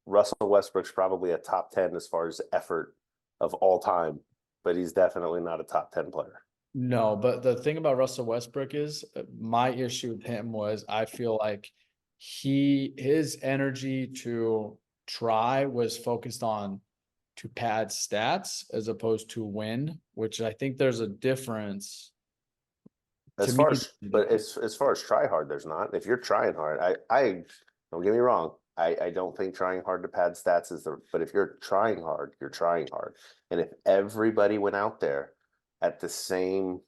Russell Westbrook's probably a top 10 as far as effort of all time, but he's definitely not a top 10 player. No, but the thing about Russell Westbrook is my issue with him was I feel like his energy to try was focused on to pad stats as opposed to win, which I think there's a difference. As far as far as try hard, there's not. If you're trying hard, I don't get me wrong. I don't think trying hard to pad stats is but if you're trying hard, you're trying hard. And if everybody went out there at the same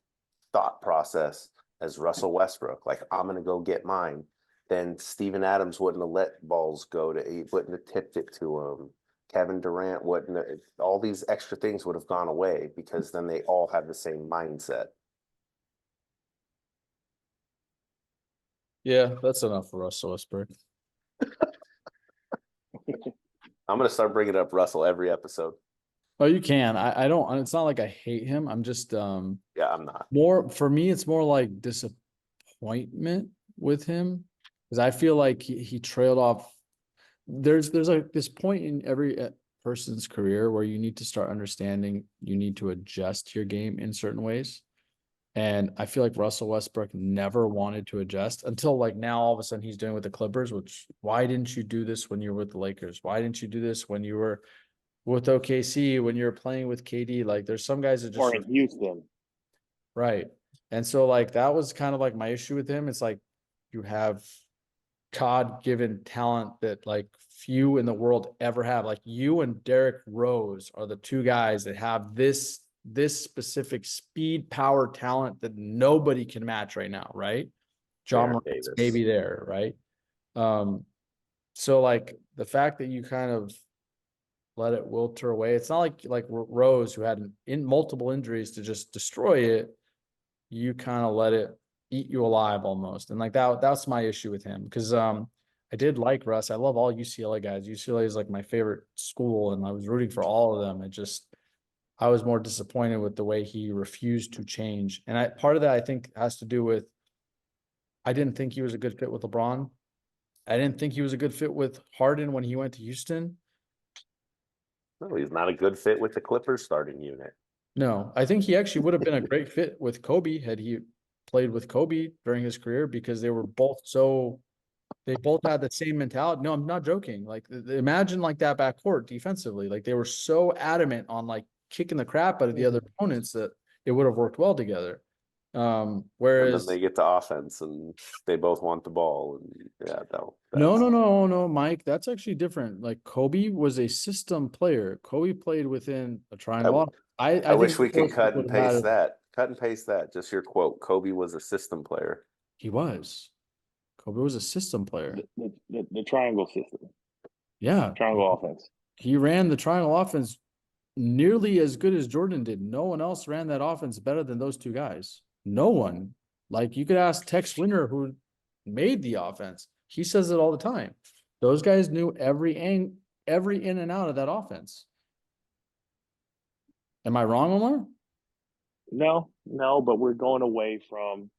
thought process as Russell Westbrook, like I'm gonna go get mine, then Steven Adams wouldn't have let balls go to he wouldn't have tipped it to him. Kevin Durant wouldn't have, all these extra things would have gone away because then they all have the same mindset. Yeah, that's enough for Russell Westbrook. I'm gonna start bringing up Russell every episode. Oh, you can. I don't. It's not like I hate him. I'm just Yeah, I'm not. more for me. It's more like disappointment with him because I feel like he trailed off. There's like this point in every person's career where you need to start understanding you need to adjust your game in certain ways. And I feel like Russell Westbrook never wanted to adjust until like now all of a sudden he's doing with the Clippers, which why didn't you do this when you were with the Lakers? Why didn't you do this when you were with OKC, when you're playing with KD? Like there's some guys that just Or in Houston. right. And so like that was kind of like my issue with him. It's like you have God-given talent that like few in the world ever have. Like you and Derrick Rose are the two guys that have this specific speed, power, talent that nobody can match right now, right? John Morant's maybe there, right? So like the fact that you kind of let it wilter away, it's not like Rose who had multiple injuries to just destroy it. You kind of let it eat you alive almost. And like that's my issue with him. Because I did like Russ. I love all UCLA guys. UCLA is like my favorite school, and I was rooting for all of them. I was more disappointed with the way he refused to change. And part of that I think has to do with I didn't think he was a good fit with LeBron. I didn't think he was a good fit with Harden when he went to Houston. No, he's not a good fit with the Clippers starting unit. No, I think he actually would have been a great fit with Kobe had he played with Kobe during his career because they both had the same mentality. No, I'm not joking. Like imagine like that backcourt defensively. Like they were so adamant on like kicking the crap out of the other opponents that it would have worked well together. Whereas and then they get to offense and they both want the ball. And yeah, no, Mike, that's actually different. Like Kobe was a system player. Kobe played within a triangle. I wish we could cut and paste that. Cut and paste that. Just your quote. Kobe was a system player. He was. Kobe was a system player. The triangle system. Yeah. Triangle offense. He ran the triangle offense nearly as good as Jordan did. No one else ran that offense better than those two guys. No one. Like you could ask Tex Winter, who made the offense. He says it all the time. Those guys knew every in and out of that offense. Am I wrong, Omar? No, but we're going away from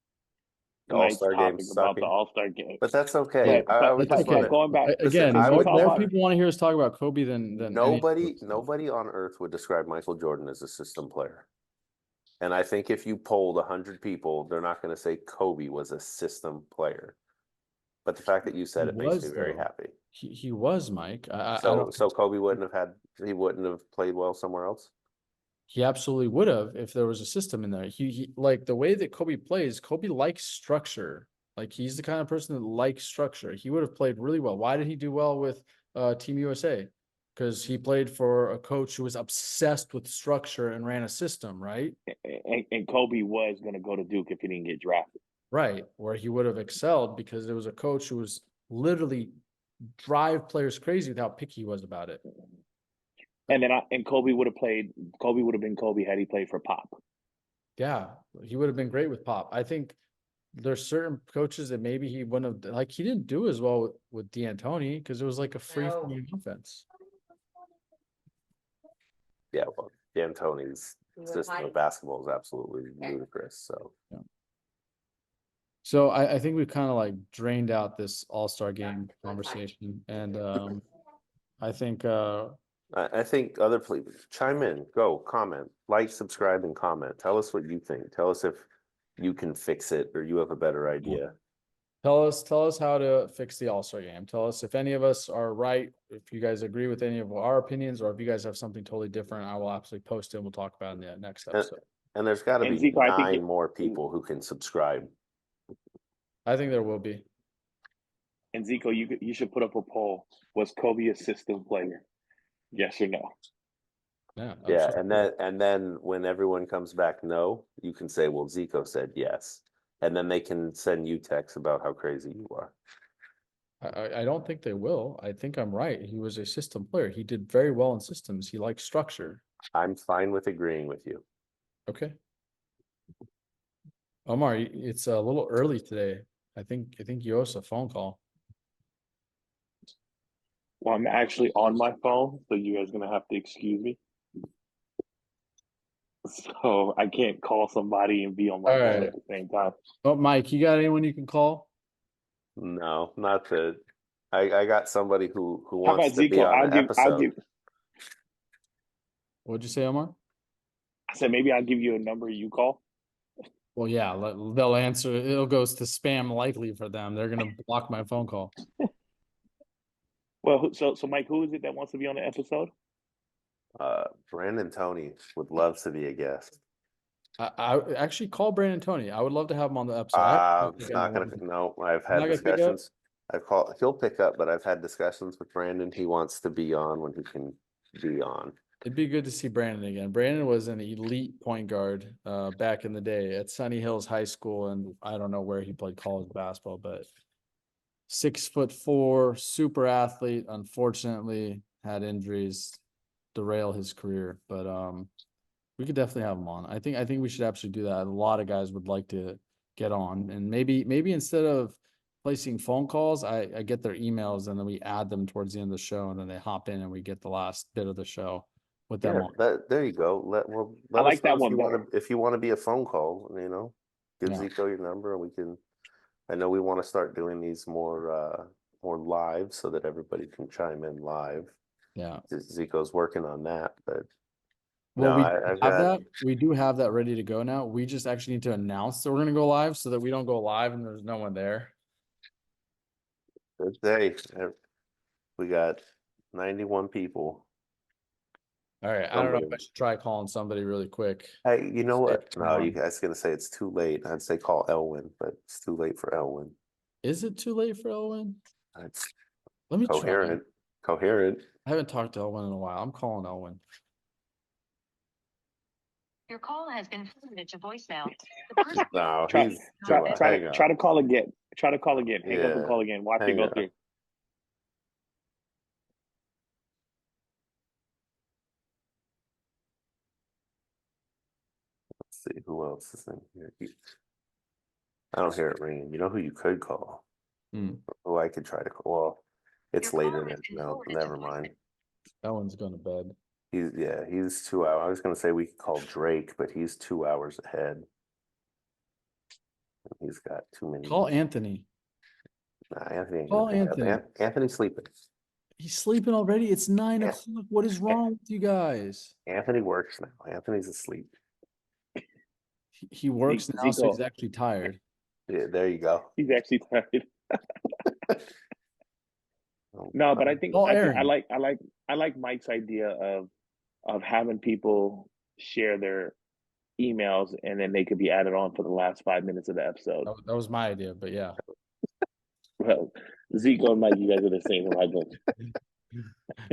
tonight's All-Star game topic about the sucking, All-Star game. but that's okay. But I would That's just okay. want to. going back, Listen, Again, I can we would talk more about? never. people want to hear us talk about Kobe than any. Nobody on earth would describe Michael Jordan as a system player. And I think if you polled 100 people, they're not going to say Kobe was a system player. But the fact that you said He it makes me was, very though. happy. He was, Mike. I So don't. so Kobe he wouldn't have played well somewhere else. He absolutely would have if there was a system in there. He like the way that Kobe plays. Kobe likes structure. Like he's the kind of person that likes structure. He would have played really well. Why did he do well with Team USA? Because he played for a coach who was obsessed with structure and ran a system, right? And Kobe was going to go to Duke if he didn't get drafted. Right, where he would have excelled because there was a coach who was literally drive players crazy with how picky he was about it. And then Kobe would have played. Kobe would have been Kobe had he played for Pop. Yeah, he would have been great with Pop. I think there's certain coaches that maybe he wouldn't have, like he didn't do as well with D'Antoni because it was like a free flowing offense. Yeah, well, D'Antoni's system of basketball is absolutely ludicrous. So I think we've kind of like drained out this All-Star game conversation, and I think I think other people chime in, go comment, like, subscribe, and comment. Tell us what you think. Tell us if you can fix it or you have a better idea. tell us how to fix the All-Star game. Tell us if any of us are right, if you guys agree with any of our opinions, or if you guys have something totally different. I will absolutely post it and we'll talk about it in the next episode. And there's got to And be Zico, I think 9 more people who can subscribe. I think there will be. And Zico, you should put up a poll. Was Kobe a system player? Yes or no? Yeah. Yeah, and then when everyone comes back no, you can say, well, Zico said yes. And then they can send you texts about how crazy you are. I don't think they will. I think I'm right. He was a system player. He did very well in systems. He liked structure. I'm fine with agreeing with you. Okay. Omar, it's a little early today. I think you owe us a phone call. Well, I'm actually on my phone, so you guys are gonna have to excuse me. So I can't call somebody and be on my All phone right. at the same time. Oh, Mike, you got anyone you can call? No, not the. I got somebody who How wants about to be Zico? on the episode. What'd you say, Omar? I said maybe I'll give you a number you call. Well, yeah, they'll answer. It'll go to spam likely for them. They're gonna block my phone call. Well, so Mike, who is it that wants to be on the episode? Brandon Tony would love to be a guest. I actually call Brandon Tony. I would love to have him on the episode. It's not gonna. No, I've Not had gonna pick up? discussions. I've called. He'll pick up, but I've had discussions with Brandon. He wants to be on when he can be on. It'd be good to see Brandon again. Brandon was an elite point guard back in the day at Sunny Hills High School, and I don't know where he played college basketball, but 6'4", super athlete. Unfortunately, had injuries derail his career, but we could definitely have him on. I think we should actually do that. A lot of guys would like to get on, and maybe instead of placing phone calls, I get their emails and then we add them towards the end of the show, and then they hop in and we get the last bit of the show with them on. There you go. Let I like us know that one better. if you want to be a phone call. Give Yeah. Zico your number and we can. I know we want to start doing these more live so that everybody can chime in live. Yeah. Zico's working on that, but Well, no, we I've have got that. We do have that ready to go now. We just actually need to announce that we're going to go live so that we don't go live and there's no one there. good day. We got 91 people. All right. I don't know if I should try calling somebody really quick. Hey, you know what? No, tomorrow. you guys gonna say it's too late. I'd say call Elwin, but it's too late for Elwin. Is it too late for Elwin? It's Let me try. coherent. I haven't talked to Elwin in a while. I'm calling Elwin. Your call has been forwarded to voicemail. No, Try- he's Try to call again. Try to call again. Hang up and Yeah. call again. Watch it Hang go up. through. Let's see who else is in here. I don't hear it ringing. You know who you could call? Who I could try to call? Well, it's Your late call in has it. been No, forwarded to never mind. Elwin's going to bed. He's 2 hours. I was gonna say we could call Drake, but he's 2 hours ahead. He's got too many. Call Anthony. Nah, Anthony ain't Call gonna pick up. Anthony. Anthony's sleeping. He's sleeping already. It's 9 Yeah. o'clock. What is wrong with you guys? Anthony works now. Anthony's asleep. He works now, so he's Zico. actually tired. Yeah, there you go. He's actually tired. Oh, No, but I think Call I Aaron. like Mike's idea of having people share their emails and then they could be added on for the last 5 minutes of the episode. That was my idea, but yeah. Well, Zico and Mike, you guys are the same in my book.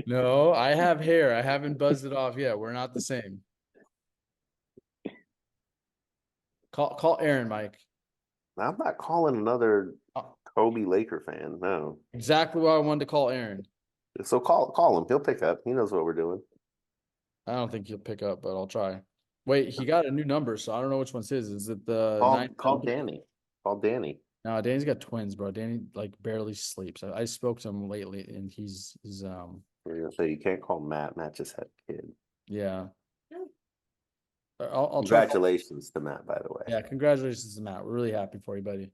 No, I have hair. I haven't buzzed it off yet. We're not the same. Call Aaron, Mike. I'm not calling another Oh. Kobe Laker fan. No. Exactly why I wanted to call Aaron. So call him. He'll pick up. He knows what we're doing. I don't think he'll pick up, but I'll try. Wait, he got a new number, so I don't know which one's his. Is it the Call Danny. Call Danny. No, Danny's got twins, bro. Danny like barely sleeps. I spoke to him lately, and he's We're gonna say you can't call Matt. Matt just had a kid. yeah. I'll try. Congratulations to Matt, by the way. Yeah, congratulations to Matt. We're really happy for you, buddy.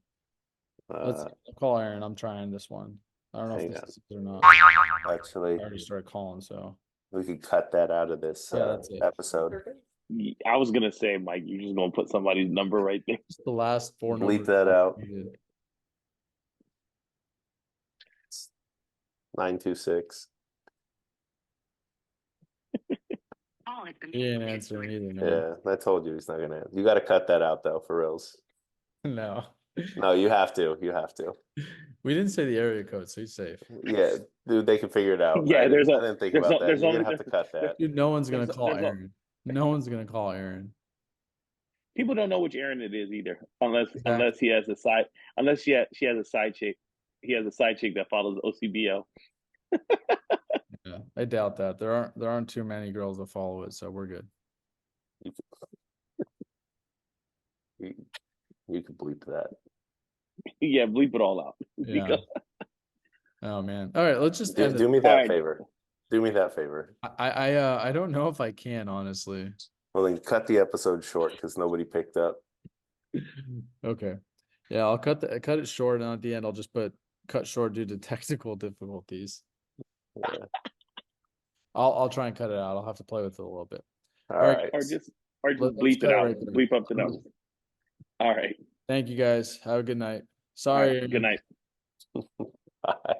Let's call Aaron. I'm trying this one. I don't know if hang this on. is it or not. Actually, I already started calling, so we could cut that out of this Yeah, that's it. episode. I was gonna say, Mike, you're just gonna put somebody's number right there. just the last four Bleep numbers. that out. needed. 926. Call has been He ain't forwarded to answering a- either, man. Yeah, I told you he's not gonna. You got to cut that out though, for reals. No. No, you have to. You have to. We didn't say the area code, so he's safe. Yeah, dude, they can figure it out. Yeah, I there's didn't think about that. there's You're only- gonna have to cut that. Dude, no one's gonna There's- call there's a- Aaron. No one's gonna call Aaron. People don't know which Aaron it is either, unless Exactly. he has a side, unless she has a side chick. He has a side chick that follows OCBO. Yeah, I doubt that. There aren't too many girls that follow it, so we're good. You can bleep that. Yeah, bleep it all out. Yeah. Oh man. All right, let's just end Do it. me that Alright. favor. Do me that favor. I don't know if I can, honestly. Well, then cut the episode short because nobody picked up. Okay. Yeah, I'll cut it short, and at the end I'll just put cut short due to technical difficulties. Yeah. I'll try and cut it out. I'll have to play with it a little bit. All All right. right. Or just Let's bleep cut it it out. right there. Bleep up the numbers. All right. Thank you guys. Have a good night. All Sorry. right. Good night. Bye.